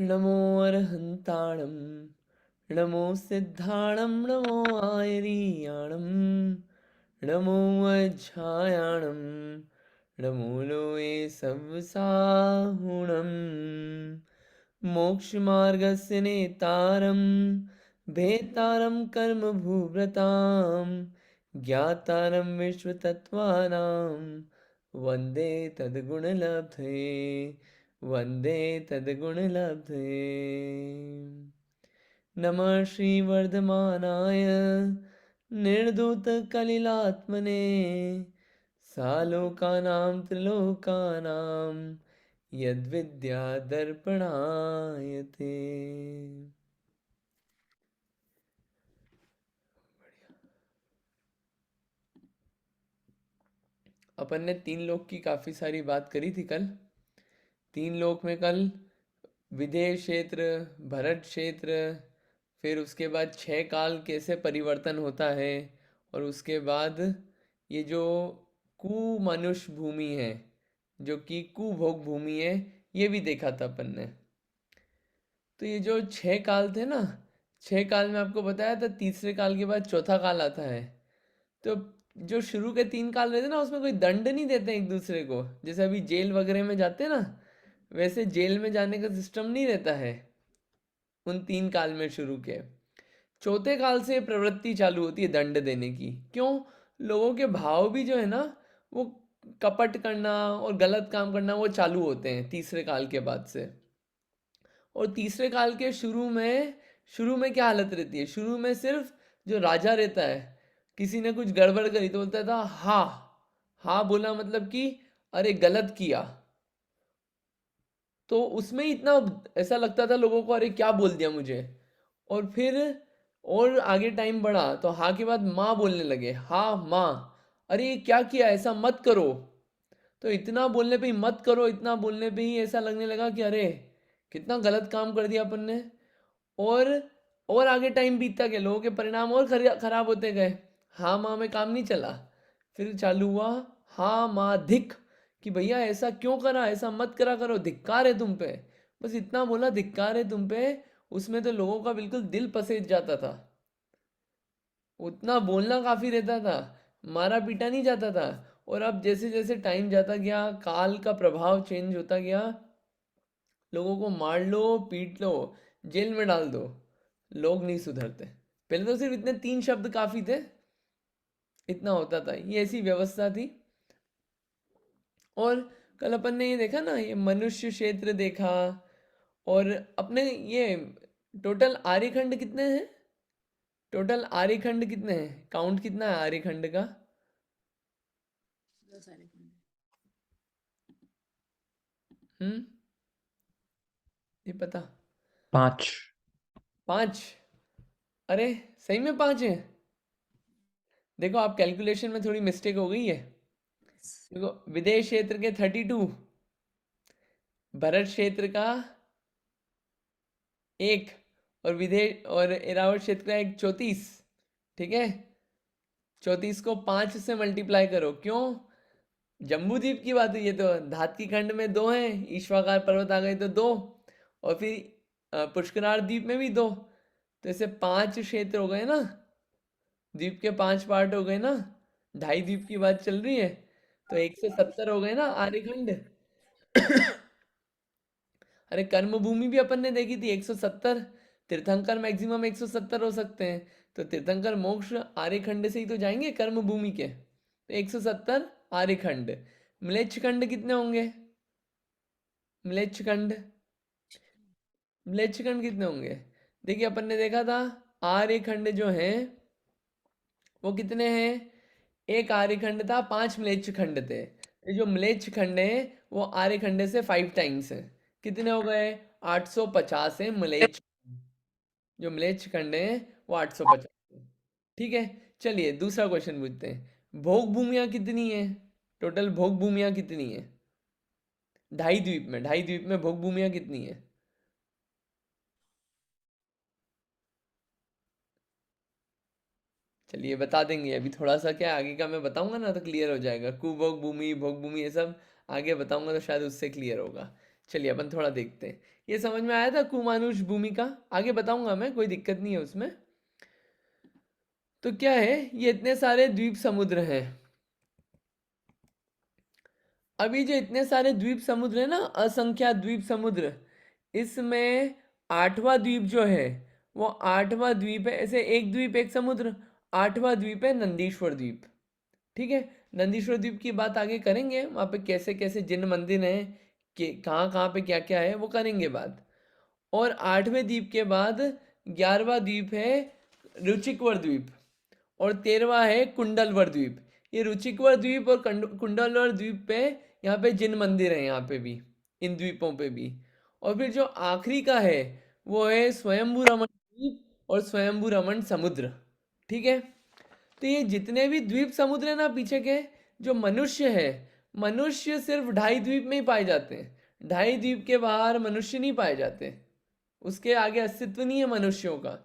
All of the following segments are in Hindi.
नमो अरहन्ताणं नमो सिद्धाणं नमो आयरीयाणं नमो वज्झायाणं नमो लोये सव्साहुणं मोक्षमार्गस्य नेतारं भेतारं कर्मभूव्रतां ज्ञातारं विश्वतत्त्वानां वन्दे तद्गुणलब्धे वन्दे तद्गुणलब्धे। नमः श्रीवर्धमानाय निर्धूतकलिलात्मने सालोकानां त्रिलोकानां यद्विद्यादर्पणाय ते। अपन ने तीन लोक की काफ़ी सारी बात करी थी कल। तीन लोक में कल विदेह क्षेत्र, भरत क्षेत्र, फिर उसके बाद 6 काल कैसे परिवर्तन होता है, और उसके बाद ये जो कुमनुष्य भूमि है, जो कि कुभोग भूमि है, ये भी देखा था अपन ने। तो ये जो 6 काल थे ना, 6 काल में आपको बताया था तीसरे काल के बाद चौथा काल आता है। तो जो शुरू के 3 काल रहते ना, उसमें कोई दंड नहीं देते एक दूसरे को, जैसे अभी जेल वगैरह में जाते हैं ना, वैसे जेल में जाने का सिस्टम नहीं रहता है उन 3 काल में शुरू के। चौथे काल से प्रवृत्ति चालू होती है दंड देने की। क्यों? लोगों के भाव भी जो है ना, वो कपट करना और गलत काम करना वो चालू होते हैं तीसरे काल के बाद से। और तीसरे काल के शुरू में क्या हालत रहती है? शुरू में सिर्फ जो राजा रहता है, किसी ने कुछ गड़बड़ करी तो बोलता था हाँ। हाँ बोला मतलब कि अरे गलत किया। तो उसमें ही इतना ऐसा लगता था लोगों को, अरे क्या बोल दिया मुझे। और फिर और आगे टाइम बढ़ा तो हाँ के बाद माँ बोलने लगे, हाँ माँ, अरे ये क्या किया, ऐसा मत करो। तो इतना बोलने पे ही मत करो, इतना बोलने पे ही ऐसा लगने लगा कि अरे कितना गलत काम कर दिया अपन ने। और और आगे टाइम बीतता गया, लोगों के परिणाम और खराब होते गए। हाँ माँ में काम नहीं चला, फिर चालू हुआ हाँ माँ धिक, कि भैया ऐसा क्यों करा, ऐसा मत करा करो, धिक्कार है तुम पे। बस इतना बोला, धिक्कार है तुम पे। उसमें तो लोगों का बिल्कुल दिल पसेज जाता था। उतना बोलना काफी रहता था, मारा पीटा नहीं जाता था। और अब जैसे जैसे टाइम जाता गया, काल का प्रभाव चेंज होता गया, लोगों को मार लो, पीट लो, जेल में डाल दो, लोग नहीं सुधरते। पहले तो सिर्फ इतने 3 शब्द काफी थे, इतना होता था, ये ऐसी व्यवस्था थी। और कल अपन ने ये देखा ना, ये मनुष्य क्षेत्र देखा। और अपने ये टोटल आर्यखंड कितने हैं? टोटल आर्यखंड कितने हैं? काउंट कितना है आर्यखंड का? बहुत सारे खंड। हम्म, ये पता? 5। 5? अरे सही में 5 है? देखो आप कैलकुलेशन में थोड़ी मिस्टेक हो गई है। Yes. देखो विदेश क्षेत्र के 32, भरत क्षेत्र का 1, और विदेश और इरावत क्षेत्र का 1 34। ठीक है, 34 को 5 से मल्टीप्लाई करो। क्यों? जम्बूद्वीप की बात हुई है तो धात की खंड में 2 हैं, ईश्वाकार पर्वत आ गए तो 2, और फिर पुष्करार द्वीप में भी 2। तो ऐसे 5 क्षेत्र हो गए ना, द्वीप के 5 पार्ट हो गए ना, ढाई द्वीप की बात चल रही है। तो 170 हो गए ना आर्यखंड। अरे कर्म भूमि भी अपन ने देखी थी 170। तीर्थंकर मैक्सिमम 170 हो सकते हैं। तो तीर्थंकर मोक्ष आर्यखंड से ही तो जाएंगे कर्म भूमि के, तो 170 आर्यखंड। म्लेच्छ खंड कितने होंगे? म्लेच्छ खंड, म्लेच्छ खंड कितने होंगे? देखिए अपन ने देखा था आर्यखंड जो है वो कितने हैं? एक आर्यखंड था, 5 म्लेच्छ खंड थे। ये जो म्लेच्छ खंड है वो आर्यखंड से 5 टाइम्स है। कितने हो गए? 850 है म्लेच्छ। जो म्लेच्छ खंड है वो 850 है। ठीक है, चलिए दूसरा क्वेश्चन पूछते हैं। भोग भूमियां कितनी है? टोटल भोग भूमियां कितनी है ढाई द्वीप में भोग भूमियां कितनी है? चलिए बता देंगे, अभी थोड़ा सा क्या आगे का मैं बताऊंगा ना तो क्लियर हो जाएगा। कुभोग भूमि, भोग भूमि, ये सब आगे बताऊंगा तो शायद उससे क्लियर होगा। चलिए अपन थोड़ा देखते हैं। ये समझ में आया था कुमानुष भूमिका? आगे बताऊंगा मैं, कोई दिक्कत नहीं है उसमें। तो क्या है, ये इतने सारे द्वीप समुद्र हैं। अभी जो इतने सारे द्वीप समुद्र है ना, असंख्यात द्वीप समुद्र, इसमें आठवां द्वीप जो है वो आठवां द्वीप है, ऐसे एक द्वीप एक समुद्र, आठवां द्वीप है नंदीश्वर द्वीप। ठीक है, नंदीश्वर द्वीप की बात आगे करेंगे, वहाँ पे कैसे कैसे जिन मंदिर हैं, कि कहाँ कहाँ पे क्या क्या है वो करेंगे बात। और आठवें द्वीप के बाद 11वां द्वीप है रुचिकवर द्वीप, और 13वां है कुंडलवर द्वीप। ये रुचिकवर द्वीप और कुंडलवर द्वीप पे यहाँ पे जिन मंदिर है, यहाँ पे भी, इन द्वीपों पे भी। और फिर जो आखिरी का है वो है स्वयंभू रमन द्वीप और स्वयंभू रमन समुद्र। ठीक है, तो ये जितने भी द्वीप समुद्र है ना पीछे के, जो मनुष्य है, मनुष्य सिर्फ ढाई द्वीप में ही पाए जाते हैं। ढाई द्वीप के बाहर मनुष्य नहीं पाए जाते, उसके आगे अस्तित्व नहीं है मनुष्यों का।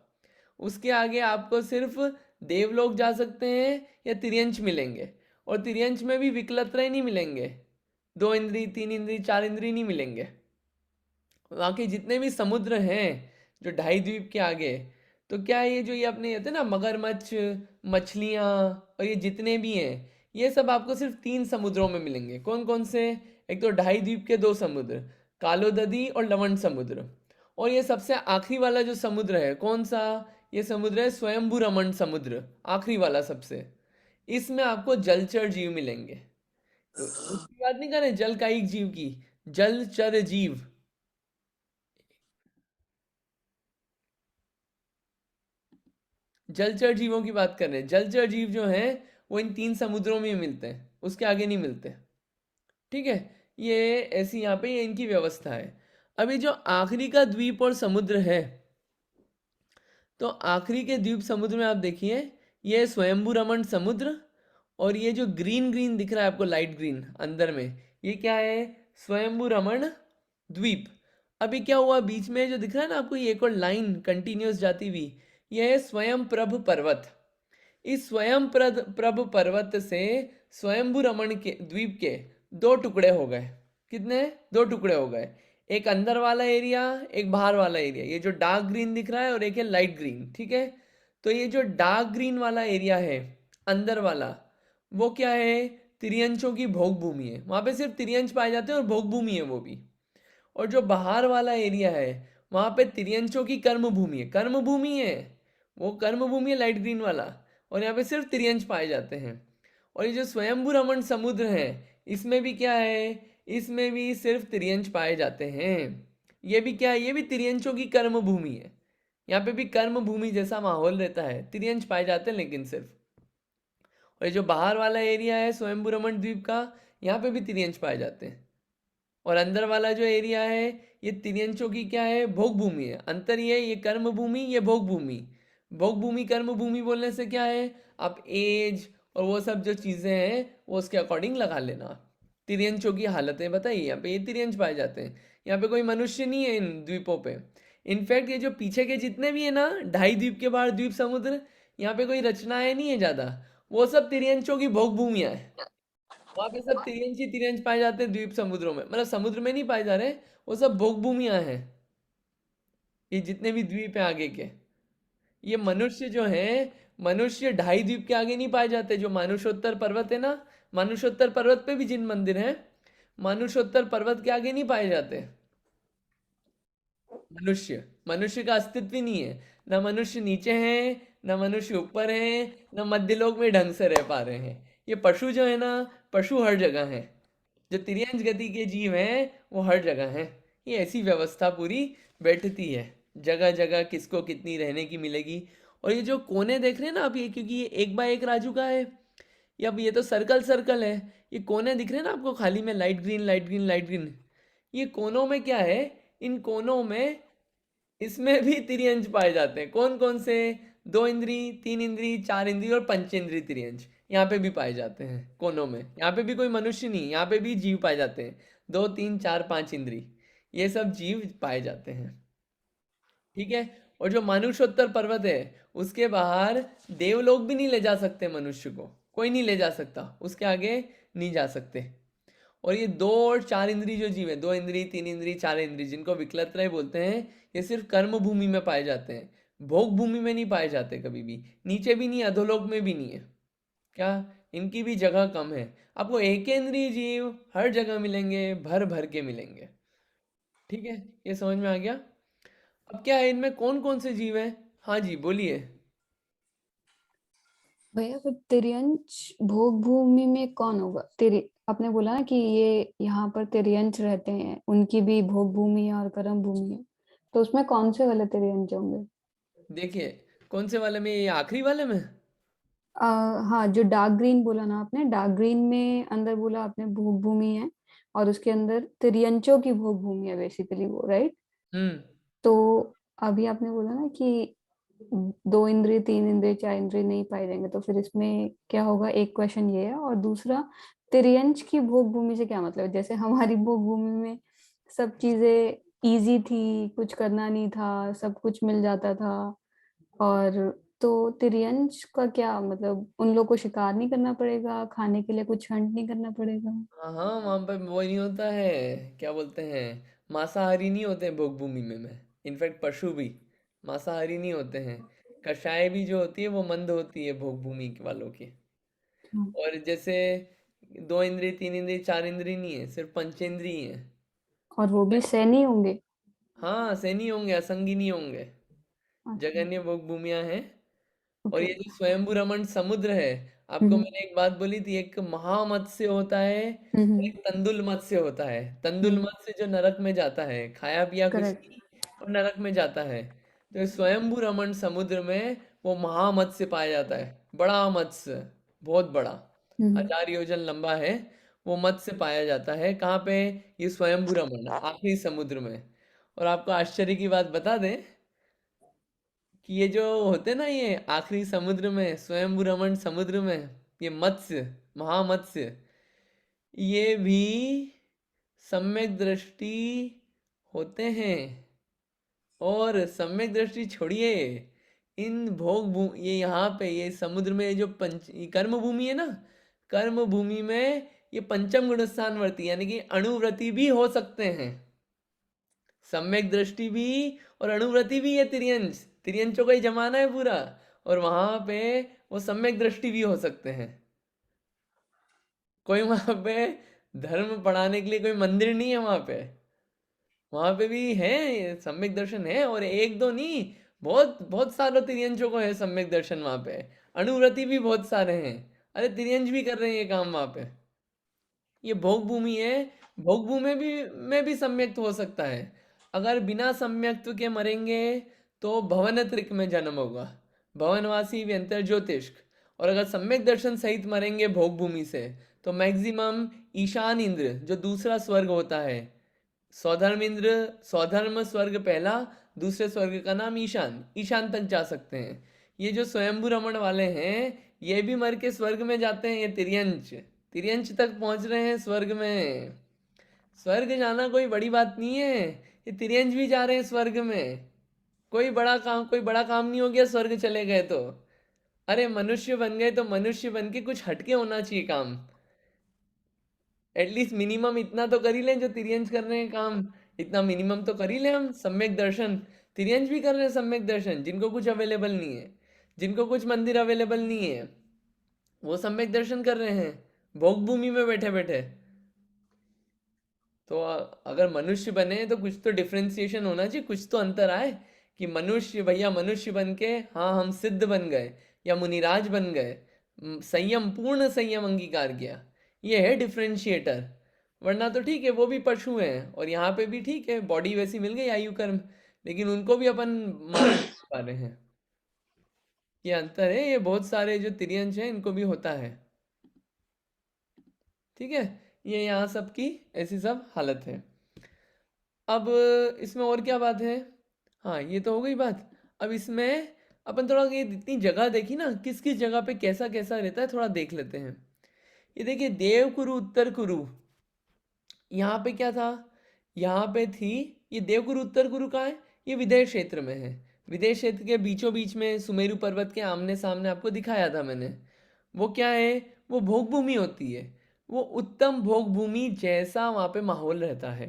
उसके आगे आपको सिर्फ देवलोक जा सकते हैं या तिर्यंच मिलेंगे, और तिर्यंच में भी विकलत्रय नहीं मिलेंगे, दो इंद्री तीन इंद्री चार इंद्री नहीं मिलेंगे। वहाँ के जितने भी समुद्र हैं जो ढाई द्वीप के आगे, तो क्या है, ये जो ये अपने होते हैं ना मगरमच्छ, मछलियाँ, और ये जितने भी हैं, ये सब आपको सिर्फ तीन समुद्रों में मिलेंगे। कौन कौन से? एक तो ढाई द्वीप के दो समुद्र, कालोददी और लवण समुद्र। और ये सबसे आखिरी वाला जो समुद्र है कौन सा? ये समुद्र है स्वयंभू रमण समुद्र, आखिरी वाला सबसे। इसमें आपको जलचर जीव मिलेंगे। तो उसकी बात नहीं कर रहे जल का एक जीव की, जलचर जीव। जलचर जीवों की बात कर रहे हैं। जलचर जीव जो हैं वो इन तीन समुद्रों में ही मिलते हैं, उसके आगे नहीं मिलते। ठीक है, ये ऐसी यहाँ पे ये इनकी व्यवस्था है। अभी जो आखिरी का द्वीप और समुद्र है, तो आखिरी के द्वीप समुद्र में आप देखिए, ये है स्वयंभू रमण समुद्र। और ये जो ग्रीन ग्रीन दिख रहा है आपको, लाइट ग्रीन अंदर में, ये क्या है? स्वयंभू रमण द्वीप। अभी क्या हुआ, बीच में जो दिख रहा है ना आपको, ये एक और लाइन कंटिन्यूस जाती हुई, ये है स्वयं प्रभ पर्वत। इस स्वयं प्रभ पर्वत से स्वयंभू रमण के द्वीप के दो टुकड़े हो गए। कितने? दो टुकड़े हो गए। एक अंदर वाला एरिया, एक बाहर वाला एरिया। ये जो डार्क ग्रीन दिख रहा है और एक है लाइट ग्रीन। ठीक है, तो ये जो डार्क ग्रीन वाला एरिया है, अंदर वाला, वो क्या है? तिर्यंचों की भोग भूमि है। वहां पे सिर्फ तिर्यंच पाए जाते हैं और भोग भूमि है वो भी। और जो बाहर वाला एरिया है, वहां पे तिर्यंचों की कर्म भूमि है। कर्म भूमि है वो, कर्म भूमि है लाइट ग्रीन वाला, और यहाँ पे सिर्फ तिर्यंच पाए जाते हैं। और ये जो स्वयंभू रमण समुद्र है, इसमें भी क्या है? इसमें भी सिर्फ तिर्यंच पाए जाते हैं। ये भी क्या है? ये भी तिर्यंचों की कर्म भूमि है। यहाँ पे भी कर्म भूमि जैसा माहौल रहता है, तिर्यंच पाए जाते हैं लेकिन सिर्फ। और ये जो बाहर वाला एरिया है स्वयंभू रमण द्वीप का, यहाँ पे भी तिर्यंच पाए जाते हैं। और अंदर वाला जो एरिया है, ये तिर्यंचों की क्या है? भोग भूमि है। अंतर ये कर्म भूमि, ये भोग भूमि। भोग भूमि कर्म भूमि बोलने से क्या है, आप एज और वो सब जो चीज़ें हैं वो उसके अकॉर्डिंग लगा लेना। तिर्यंचों की हालतें बताइए, यहाँ पे ये तिर्यंच पाए जाते हैं। यहाँ पे कोई मनुष्य नहीं है इन द्वीपों पे। इनफैक्ट ये जो पीछे के जितने भी है ना, ढाई द्वीप के बाहर द्वीप समुद्र, यहाँ पे कोई रचनाएं नहीं है ज़्यादा, वो सब तिर्यंचों की भोग भूमियाँ हैं। वहां पे सब तिरंज ही तिरंज पाए जाते हैं द्वीप समुद्रों में, मतलब समुद्र में नहीं पाए जा रहे, वो सब भोग भूमियां हैं। ये जितने भी द्वीप हैं आगे के, ये मनुष्य जो है, मनुष्य ढाई द्वीप के आगे नहीं पाए जाते। जो मानुषोत्तर पर्वत है ना, मानुषोत्तर पर्वत पे भी जिन मंदिर हैं, मानुषोत्तर पर्वत के आगे नहीं पाए जाते मनुष्य। मनुष्य का अस्तित्व ही नहीं है। ना मनुष्य नीचे हैं, ना मनुष्य ऊपर हैं, ना मध्यलोक में ढंग से रह पा रहे हैं। ये पशु जो है ना, पशु हर जगह हैं। जो तिर्यंच गति के जीव हैं वो हर जगह हैं। ये ऐसी व्यवस्था पूरी बैठती है, जगह जगह किसको कितनी रहने की मिलेगी। और ये जो कोने देख रहे हैं ना आप, ये क्योंकि ये एक बाय एक राजू का है, या अब ये तो सर्कल सर्कल है, ये कोने दिख रहे हैं ना आपको खाली में, light green light green light green. ये कोनों में क्या है? इन कोनों में, इसमें भी तिर्यंच पाए जाते हैं। कौन कौन से? दो इंद्री, तीन इंद्री, चार इंद्री और पंचेंद्री तिर्यंच यहाँ पे भी पाए जाते हैं कोनों में। यहाँ पे भी कोई मनुष्य नहीं, यहाँ पे भी जीव पाए जाते हैं। दो तीन चार पांच इंद्री, ये सब जीव पाए जाते हैं। ठीक है, और जो मानुषोत्तर पर्वत है, उसके बाहर देवलोग भी नहीं ले जा सकते मनुष्य को, कोई नहीं ले जा सकता, उसके आगे नहीं जा सकते। और ये दो और चार इंद्री जो जीव है, दो इंद्री, तीन इंद्री, चार इंद्री, जिनको विकलत्रय बोलते हैं, ये सिर्फ कर्म भूमि में पाए जाते हैं, भोग भूमि में नहीं पाए जाते कभी भी, नीचे भी नहीं, अधोलोक में भी नहीं है। क्या, इनकी भी जगह कम है। आपको एकेंद्रीय जीव हर जगह मिलेंगे, भर भर के मिलेंगे। ठीक है, ये समझ में आ गया। अब क्या है, इनमें कौन कौन से जीव हैं? हाँ जी, बोलिए। भैया फिर तिर्यंच भोग भूमि में कौन होगा? तिरि आपने बोला ना कि ये यहाँ पर तिर्यंच रहते हैं, उनकी भी भोग भूमि है और कर्म भूमि है, तो उसमें कौन से वाले तिर्यंच होंगे? देखिए, कौन से वाले में, ये आखिरी वाले में? हाँ, जो डार्क ग्रीन बोला ना आपने, डार्क ग्रीन में अंदर बोला आपने भोग भूमि है, और उसके अंदर तिर्यंचों की भोग भूमि है बेसिकली वो, राइट? हम्म। तो अभी आपने बोला ना कि दो इंद्रिय, तीन इंद्रिय, चार इंद्रिय नहीं पाए जाएंगे, तो फिर इसमें क्या होगा? एक क्वेश्चन ये है, और दूसरा, तिर्यंच की भोग भूमि से क्या मतलब है? जैसे हमारी भोग भूमि में सब चीजें इजी थी, कुछ करना नहीं था, सब कुछ मिल जाता था, और तो तिर्यंच का क्या मतलब? उन लोग को शिकार नहीं करना पड़ेगा, खाने के लिए कुछ हंट नहीं करना पड़ेगा? हाँ हाँ, वहाँ पे वो नहीं होता है, क्या बोलते हैं, मांसाहारी नहीं होते हैं भोग भूमि में। इनफैक्ट पशु भी मांसाहारी नहीं होते हैं। कषाय भी जो होती है वो मंद होती है भोग भूमि वालों की। हाँ, और जैसे दो इंद्री, तीन इंद्री, चार इंद्री नहीं है, सिर्फ पंचेंद्री है। और वो भी सैनी होंगे? हाँ, सैनी होंगे, असंगी नहीं होंगे। अच्छा। जगन्य भोग भूमियाँ हैं। और ओके। ये जो स्वयंभू रमण समुद्र है, आपको हम्म। मैंने एक बात बोली थी, एक महामत्स्य होता है और हम्म। एक तंदुल मत्स्य होता है। तंदुल हम्म। मत्स्य जो नरक में जाता है, खाया पिया कुछ करेक्ट। नहीं और नरक में जाता है। तो इस स्वयंभू रमण समुद्र में वो महामत्स्य पाया जाता है, बड़ा मत्स्य, बहुत बड़ा, हम्म। 1000 योजन लंबा है। वो मत्स्य पाया जाता है कहाँ पे? ये स्वयंभू रमण आखिरी समुद्र में। और आपको आश्चर्य की बात बता दें कि ये जो होते ना, ये आखिरी समुद्र में, स्वयंभू रमण समुद्र में, ये मत्स्य, महामत्स्य, ये भी सम्यक दृष्टि होते हैं। और सम्यक दृष्टि छोड़िए, इन भोग भू ये यहाँ पे ये समुद्र में जो पंच ये कर्म भूमि है ना, कर्म भूमि में ये पंचम गुण स्थानवर्ती यानी कि अणुव्रती भी हो सकते हैं। सम्यक दृष्टि भी और अणुव्रति भी है तिर्यंच, तिर्यंचों का ही जमाना है पूरा। और वहां पे वो सम्यक दृष्टि भी हो सकते हैं। कोई वहां पे धर्म पढ़ाने के लिए कोई मंदिर नहीं है वहां पे, वहां पे भी है, ये सम्यक दर्शन है, और एक दो नहीं, बहुत बहुत सारे तिर्यंचों को है सम्यक दर्शन वहां पे। अणुव्रति भी बहुत सारे हैं। अरे तिर्यंच भी कर रहे हैं ये काम वहां पे। ये भोग भूमि है, भोग भूमि भी में भी सम्यक्त हो सकता है। अगर बिना सम्यक्त्व के मरेंगे तो भवनत्रिक में जन्म होगा, भवनवासी व्यंतर ज्योतिष्क। और अगर सम्यक दर्शन सहित मरेंगे भोग भूमि से, तो मैक्सिमम ईशान इंद्र जो दूसरा स्वर्ग होता है, स्वधर्म इंद्र, स्वधर्म स्वर्ग पहला, दूसरे स्वर्ग का नाम ईशान, ईशान तक जा सकते हैं। ये जो स्वयंभू रमण वाले हैं, ये भी मर के स्वर्ग में जाते हैं, ये तिर्यंच, तिर्यंच तक पहुंच रहे हैं स्वर्ग में। स्वर्ग जाना कोई बड़ी बात नहीं है, ये तिर्यंच भी जा रहे हैं स्वर्ग में। कोई बड़ा काम नहीं हो गया स्वर्ग चले गए तो। अरे मनुष्य बन गए तो मनुष्य बन के कुछ हटके होना चाहिए काम। एटलीस्ट मिनिमम इतना तो कर ही लें जो तिर्यंच कर रहे हैं काम। इतना मिनिमम तो कर ही लें हम, सम्यक दर्शन। तिर्यंच भी कर रहे हैं सम्यक दर्शन, जिनको कुछ अवेलेबल नहीं है, जिनको कुछ मंदिर अवेलेबल नहीं है, वो सम्यक दर्शन कर रहे हैं भोग भूमि में बैठे बैठे। तो अगर मनुष्य बने तो कुछ तो डिफरेंशिएशन होना चाहिए, कुछ तो अंतर आए कि मनुष्य भैया मनुष्य बन के हाँ हम सिद्ध बन गए या मुनिराज बन गए, संयम, पूर्ण संयम अंगीकार किया, ये है डिफरेंशिएटर। वरना तो ठीक है, वो भी पशु हैं और यहाँ पे भी ठीक है, बॉडी वैसी मिल गई आयु कर्म, लेकिन उनको भी अपन मार नहीं पा रहे हैं। ये अंतर है, ये बहुत सारे जो तिर्यंच हैं इनको भी होता है। ठीक है, ये यहाँ सब की ऐसी सब हालत है। अब इसमें और क्या बात है? हाँ, ये तो हो गई बात। अब इसमें अपन थोड़ा ये इतनी जगह देखी ना, किस किस जगह पे कैसा कैसा रहता है, थोड़ा देख लेते हैं। ये देखिए, देव कुरु उत्तर कुरु, यहाँ पे क्या था? यहाँ पे थी, ये देव कुरु उत्तर कुरु का है, ये विदेश क्षेत्र में है। विदेश क्षेत्र के बीचों बीच में सुमेरु पर्वत के आमने सामने आपको दिखाया था मैंने। वो क्या है? वो भोग भूमि होती है। वो उत्तम भोग भूमि जैसा वहाँ पे माहौल रहता है,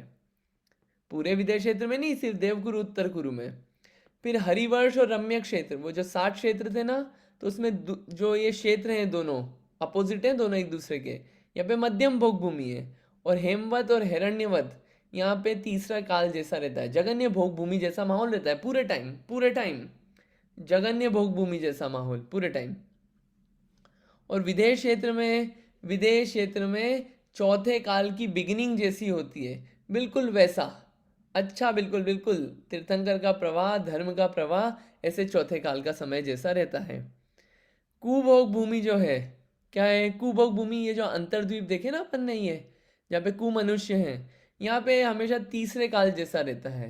पूरे विदेश क्षेत्र में नहीं, सिर्फ देवकुरु उत्तर कुरु में। फिर हरिवर्ष और रम्य क्षेत्र, वो जो 60 क्षेत्र थे ना, तो उसमें जो ये क्षेत्र हैं दोनों अपोजिट हैं, दोनों एक दूसरे के। यहाँ पे मध्यम भोग भूमि है। और हेमवत और हिरण्यवत यहाँ पे तीसरा काल जैसा रहता है, जगन्य भोग भूमि जैसा माहौल रहता है पूरे टाइम, पूरे टाइम जगन्य भोग भूमि जैसा माहौल पूरे टाइम। और विदेश क्षेत्र में चौथे काल की बिगिनिंग जैसी होती है, बिल्कुल वैसा। अच्छा, बिल्कुल बिल्कुल तीर्थंकर का प्रवाह, धर्म का प्रवाह ऐसे चौथे काल का समय जैसा रहता है। कुभोग भूमि जो है, क्या है कुभोग भूमि? ये जो अंतर्द्वीप देखे ना अपन ने, ये जहाँ पे कुमनुष्य हैं, यहाँ पे हमेशा तीसरे काल जैसा रहता है।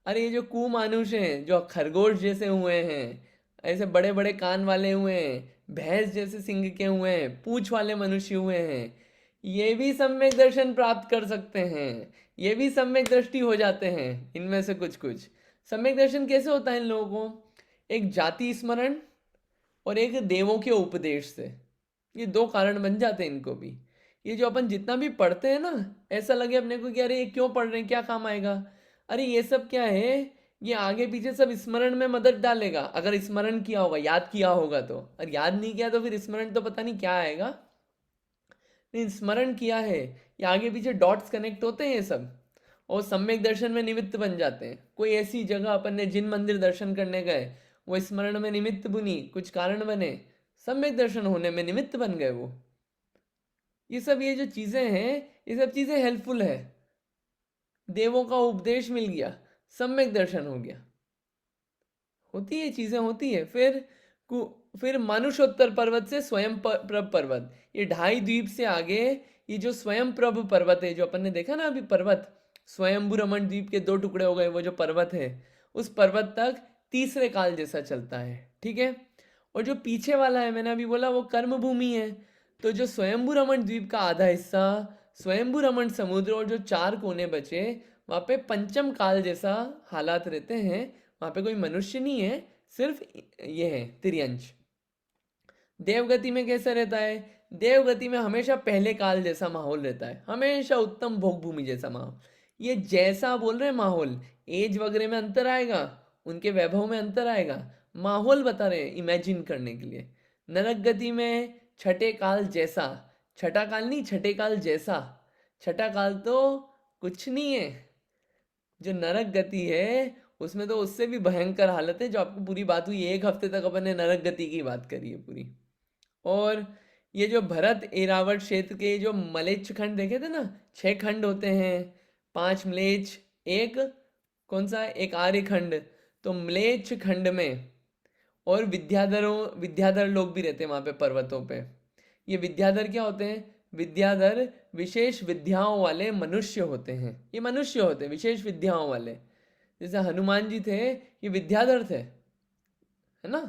अरे ये जो कुमानुष्य हैं, जो खरगोश जैसे हुए हैं, ऐसे बड़े बड़े कान वाले हुए हैं, भैंस जैसे सिंग के हुए हैं, पूंछ वाले मनुष्य हुए हैं, ये भी सम्यक दर्शन प्राप्त कर सकते हैं। ये भी सम्यक दृष्टि हो जाते हैं इनमें से कुछ कुछ। सम्यक दर्शन कैसे होता है इन लोगों को? एक जाति स्मरण और एक देवों के उपदेश से, ये दो कारण बन जाते हैं इनको भी। ये जो अपन जितना भी पढ़ते हैं ना, ऐसा लगे अपने को कि अरे ये क्यों पढ़ रहे हैं, क्या काम आएगा? अरे ये सब क्या है, ये आगे पीछे सब स्मरण में मदद डालेगा, अगर स्मरण किया होगा, याद किया होगा तो। और याद नहीं किया तो फिर स्मरण तो पता नहीं क्या आएगा। लेकिन स्मरण किया है, ये आगे पीछे डॉट्स कनेक्ट होते हैं ये सब, और सम्यक दर्शन में निमित्त बन जाते हैं। कोई ऐसी जगह अपन ने जिन मंदिर दर्शन करने गए, वो स्मरण में निमित्त बुनी, कुछ कारण बने, सम्यक दर्शन होने में निमित्त बन गए वो। ये जो चीजें हैं, ये सब चीजें हेल्पफुल है। देवों का उपदेश मिल गया, सम्यक दर्शन हो गया, होती है चीजें, होती है। फिर मानुषोत्तर पर्वत से स्वयं प्रभ पर्वत, ये 2.5 द्वीप से आगे ये जो स्वयं प्रभ पर्वत है, जो अपन ने देखा ना अभी पर्वत, स्वयंभू रमण द्वीप के 2 टुकड़े हो गए, वो जो पर्वत है, उस पर्वत तक तीसरे काल जैसा चलता है, ठीक है। और जो पीछे वाला है, मैंने अभी बोला, वो कर्म भूमि है। तो जो स्वयंभू रमण द्वीप का आधा हिस्सा, स्वयंभू रमण समुद्र, और जो 4 कोने बचे, वहाँ पे पंचम काल जैसा हालात रहते हैं। वहाँ पे कोई मनुष्य नहीं है, सिर्फ ये है तिर्यंच। देवगति में कैसा रहता है? देवगति में हमेशा पहले काल जैसा माहौल रहता है, हमेशा उत्तम भोग भूमि जैसा माहौल। ये जैसा बोल रहे हैं माहौल, एज वगैरह में अंतर आएगा, उनके वैभव में अंतर आएगा, माहौल बता रहे हैं इमेजिन करने के लिए। नरक गति में छठे काल जैसा, छठा काल नहीं, छठे काल जैसा। छठा काल तो कुछ नहीं है, जो नरक गति है उसमें तो उससे भी भयंकर हालत है, जो आपको पूरी बात हुई, 1 हफ्ते तक अपन ने नरक गति की बात करी है पूरी। और ये जो भरत एरावत क्षेत्र के जो मलेच्छ खंड देखे थे ना, 6 खंड होते हैं, 5 म्लेच्छ, एक कौन सा, एक आर्य खंड। तो म्लेच्छ खंड में और विद्याधर लोग भी रहते हैं वहाँ पे पर्वतों पे। ये विद्याधर क्या होते हैं? विद्याधर विशेष विद्याओं वाले मनुष्य होते हैं, ये मनुष्य होते हैं विशेष विद्याओं वाले। जैसे हनुमान जी थे, ये विद्याधर थे, है ना।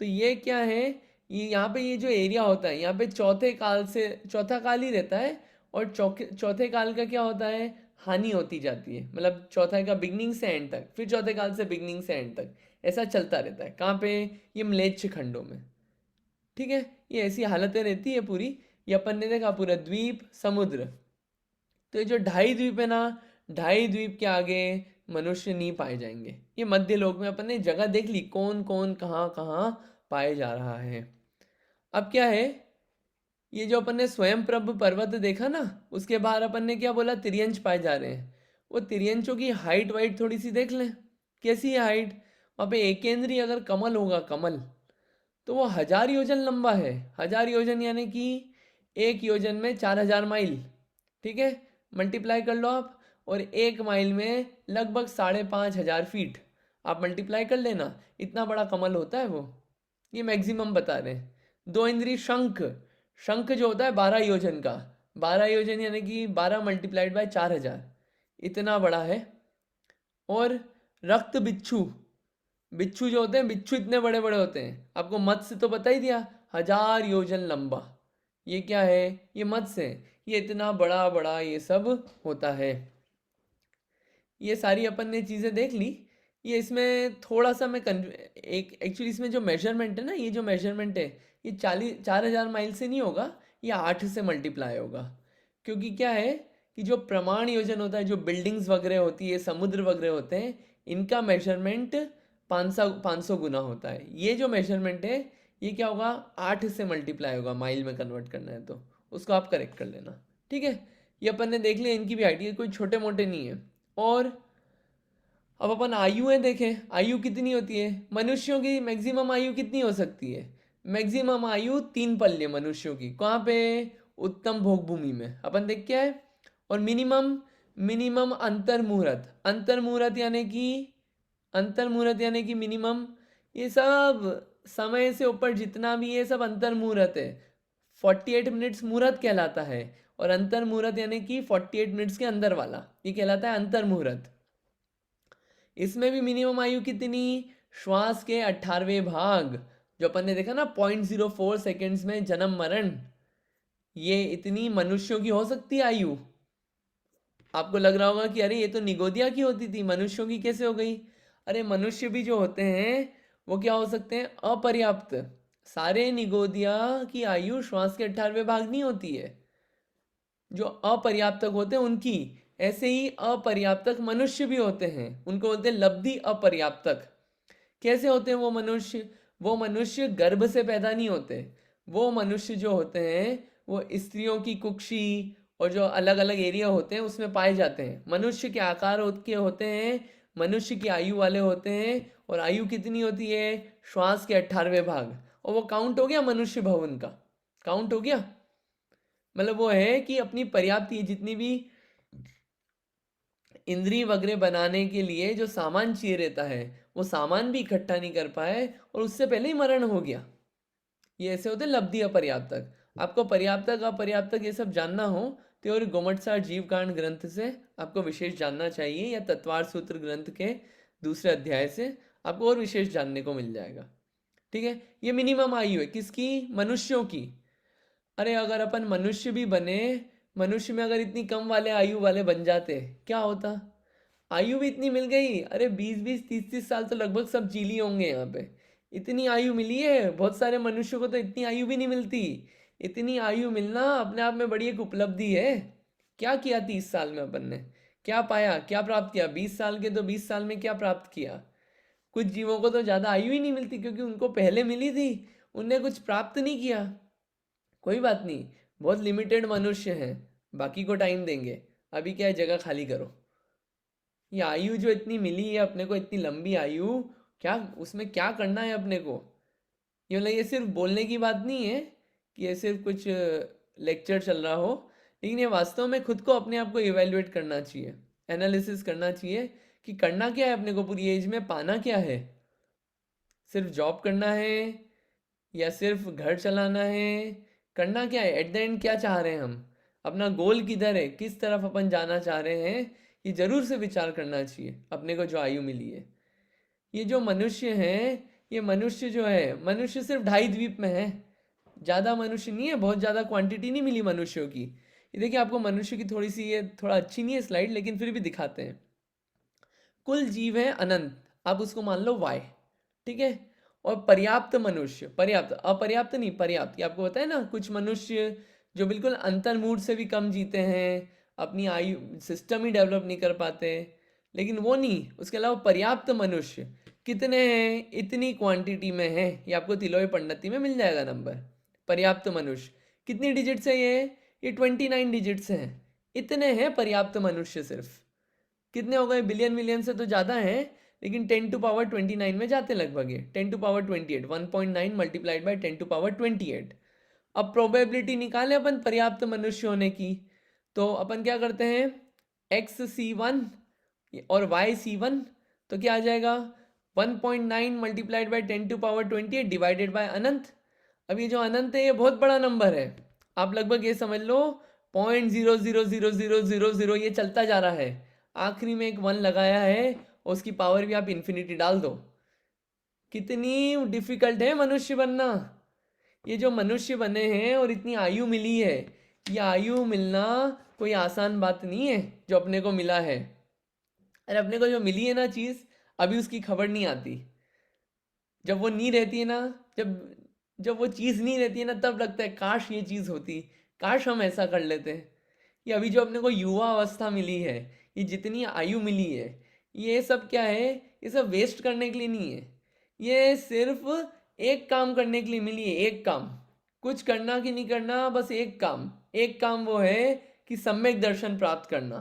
तो ये क्या है, ये यहाँ पे ये जो एरिया होता है, यहाँ पे चौथे काल से, चौथा काल ही रहता है। और चौथे काल का क्या होता है, हानि होती जाती है, मतलब चौथा का बिगनिंग से एंड तक, फिर चौथे काल से बिगनिंग से एंड तक, ऐसा चलता रहता है। कहाँ पे? ये म्लेच्छ खंडों में, ठीक है। ये ऐसी हालतें रहती है पूरी। ये अपन ने देखा पूरा द्वीप समुद्र। तो ये जो 2.5 द्वीप है ना, 2.5 द्वीप के आगे मनुष्य नहीं पाए जाएंगे। ये मध्य लोक में अपन ने जगह देख ली, कौन कौन कहाँ कहाँ पाए जा रहा है। अब क्या है, ये जो अपन ने स्वयं प्रभ पर्वत देखा ना, उसके बाहर अपन ने क्या बोला, तिर्यंच पाए जा रहे हैं। वो तिर्यंचों की हाइट वाइट थोड़ी सी देख लें, कैसी है हाइट। वहाँ पे एकेंद्रीय अगर कमल होगा, कमल, तो वो 1000 योजन लंबा है। 1000 योजन यानी कि 1 योजन में 4000 माइल, ठीक है। मल्टीप्लाई कर लो आप, और 1 माइल में लगभग 5500 फीट, आप मल्टीप्लाई कर लेना, इतना बड़ा कमल होता है वो। ये मैक्सिमम बता रहे हैं। 2 इंद्री शंख, शंख जो होता है 12 योजन का, 12 योजन यानी कि 12 मल्टीप्लाइड बाय 4000, इतना बड़ा है। और रक्त बिच्छू, बिच्छू जो होते हैं, बिच्छू इतने बड़े बड़े होते हैं। आपको मत्स्य तो बता ही दिया, 1000 योजन लंबा। ये क्या है, ये मत्स्य है। ये इतना बड़ा बड़ा ये सब होता है। ये सारी अपन ने चीज़ें देख ली। ये इसमें थोड़ा सा मैं एक एक्चुअली इसमें जो मेजरमेंट है ना, ये जो मेजरमेंट है, ये 4000 माइल से नहीं होगा, ये 8 से मल्टीप्लाई होगा। क्योंकि क्या है कि जो प्रमाण योजन होता है, जो बिल्डिंग्स वगैरह होती है, समुद्र वगैरह होते हैं, इनका मेजरमेंट 500 गुना होता है। ये जो मेजरमेंट है ये क्या होगा, 8 से मल्टीप्लाई होगा, माइल में कन्वर्ट करना है तो उसको आप करेक्ट कर लेना। ठीक है, ये अपन ने देख लिया, इनकी भी हाइट, ये कोई छोटे मोटे नहीं है। और अब अपन आयु है देखें, आयु कितनी होती है मनुष्यों की, मैक्सिमम आयु कितनी हो सकती है? मैक्सिमम आयु 3 पल्ले मनुष्यों की, कहाँ पे? उत्तम भोग भूमि में। अपन देख क्या है। और मिनिमम, मिनिमम अंतर मुहूर्त, अंतर मुहूर्त यानी कि, अंतर मुहूर्त यानी कि मिनिमम, ये सब समय से ऊपर जितना भी ये सब अंतर मुहूर्त है। 48 मिनट्स मुहूर्त कहलाता है, और अंतर मुहूर्त यानी कि 48 मिनट्स के अंदर वाला, ये कहलाता है अंतर मुहूर्त। इसमें भी मिनिमम आयु कितनी? श्वास के 18वें भाग, जो अपन ने देखा ना 0.04 सेकेंड्स में जन्म मरण, ये इतनी मनुष्यों की हो सकती है आयु। आपको लग रहा होगा कि अरे ये तो निगोदिया की होती थी, मनुष्यों की कैसे हो गई? अरे मनुष्य भी जो होते हैं वो क्या हो सकते हैं? अपर्याप्त। सारे निगोदिया की आयु श्वास के 18वें भाग नहीं होती है, जो अपर्याप्तक होते हैं उनकी। ऐसे ही अपर्याप्तक मनुष्य भी होते हैं, उनको बोलते हैं लब्धि अपर्याप्तक। कैसे होते हैं वो मनुष्य? वो मनुष्य गर्भ से पैदा नहीं होते। वो मनुष्य जो होते हैं वो स्त्रियों की कुक्षी और जो अलग अलग एरिया होते हैं उसमें पाए जाते हैं। मनुष्य के आकार के होते हैं, मनुष्य की आयु वाले होते हैं। और आयु कितनी होती है? श्वास के 18वें भाग। और वो काउंट हो गया मनुष्य भवन का, काउंट हो गया। मतलब वो है कि अपनी पर्याप्त, जितनी भी इंद्री वगैरह बनाने के लिए जो सामान चाहिए रहता है, वो सामान भी इकट्ठा नहीं कर पाए और उससे पहले ही मरण हो गया। ये ऐसे होते लब्धि अपर्याप्तक। आपको पर्याप्तक अपर्याप्तक ये सब जानना हो तो और गोमटसार जीवकांड ग्रंथ से आपको विशेष जानना चाहिए, या तत्वार सूत्र ग्रंथ के दूसरे अध्याय से आपको और विशेष जानने को मिल जाएगा। ठीक है, ये मिनिमम आयु है किसकी? मनुष्यों की। अरे अगर अपन मनुष्य भी बने, मनुष्य में अगर इतनी कम वाले आयु वाले बन जाते क्या होता? आयु भी इतनी मिल गई, अरे 20-20 30-30 साल तो लगभग सब जी लिए होंगे यहाँ पे। इतनी आयु मिली है, बहुत सारे मनुष्यों को तो इतनी आयु भी नहीं मिलती। इतनी आयु मिलना अपने आप में बड़ी एक उपलब्धि है। क्या किया 30 साल में अपन ने? क्या पाया, क्या प्राप्त किया? 20 साल के तो 20 साल में क्या प्राप्त किया? कुछ जीवों को तो ज़्यादा आयु ही नहीं मिलती क्योंकि उनको पहले मिली थी, उनने कुछ प्राप्त नहीं किया। कोई बात नहीं, बहुत लिमिटेड मनुष्य हैं, बाकी को टाइम देंगे। अभी क्या है, जगह खाली करो। ये आयु जो इतनी मिली है अपने को, इतनी लंबी आयु, क्या उसमें क्या करना है अपने को? ये मतलब ये सिर्फ बोलने की बात नहीं है कि ये सिर्फ कुछ लेक्चर चल रहा हो, लेकिन ये वास्तव में खुद को, अपने आप को इवेल्युएट करना चाहिए, एनालिसिस करना चाहिए कि करना क्या है अपने को पूरी एज में, पाना क्या है। सिर्फ जॉब करना है या सिर्फ घर चलाना है? करना क्या है एट द एंड? क्या चाह रहे हैं हम? अपना गोल किधर है, किस तरफ अपन जाना चाह रहे हैं, ये जरूर से विचार करना चाहिए अपने को जो आयु मिली है। ये जो मनुष्य हैं, ये मनुष्य जो है, मनुष्य सिर्फ 2.5 द्वीप में है, ज़्यादा मनुष्य नहीं है, बहुत ज़्यादा क्वांटिटी नहीं मिली मनुष्यों की। ये देखिए, आपको मनुष्य की थोड़ी सी, ये थोड़ा अच्छी नहीं है स्लाइड लेकिन फिर भी दिखाते हैं। कुल जीव है अनंत, आप उसको मान लो वाई। ठीक है, और पर्याप्त मनुष्य, पर्याप्त, अपर्याप्त नहीं, पर्याप्त। ये आपको बताया ना, कुछ मनुष्य जो बिल्कुल अंतर्मूड से भी कम जीते हैं, अपनी आयु सिस्टम ही डेवलप नहीं कर पाते, लेकिन वो नहीं। उसके अलावा पर्याप्त मनुष्य कितने हैं? इतनी क्वांटिटी में है, ये आपको तिलोय पंडिती में मिल जाएगा नंबर। पर्याप्त मनुष्य कितनी डिजिट्स है? ये 29 डिजिट्स हैं। इतने हैं पर्याप्त मनुष्य। सिर्फ कितने हो गए? बिलियन मिलियन से तो ज़्यादा हैं, लेकिन 10⁻29 में जाते लगभग। ये 10⁻28, 1.9 मल्टीप्लाइड बाई 10⁻28। अब प्रोबेबिलिटी निकालें अपन पर्याप्त मनुष्य होने की, तो अपन क्या करते हैं, XC1 और YC1, तो क्या आ जाएगा? 1.9 मल्टीप्लाइड बाई 10⁻28 डिवाइडेड बाय अनंत। अब ये जो अनंत है ये बहुत बड़ा नंबर है, आप लगभग ये समझ लो 0.00000 ये चलता जा रहा है। आखिरी में एक 1 लगाया है, और उसकी पावर भी आप इन्फिनिटी डाल दो। कितनी डिफिकल्ट है मनुष्य बनना। ये जो मनुष्य बने हैं और इतनी आयु मिली है, ये आयु मिलना कोई आसान बात नहीं है जो अपने को मिला है। अरे अपने को जो मिली है ना चीज़, अभी उसकी खबर नहीं आती। जब वो नहीं रहती है ना, जब जब वो चीज़ नहीं रहती है ना, तब लगता है काश ये चीज़ होती, काश हम ऐसा कर लेते। कि अभी जो अपने को युवा अवस्था मिली है, ये जितनी आयु मिली है, ये सब क्या है, ये सब वेस्ट करने के लिए नहीं है। ये सिर्फ एक काम करने के लिए मिली है, एक काम। कुछ करना कि नहीं करना, बस एक काम वो है कि सम्यक दर्शन प्राप्त करना।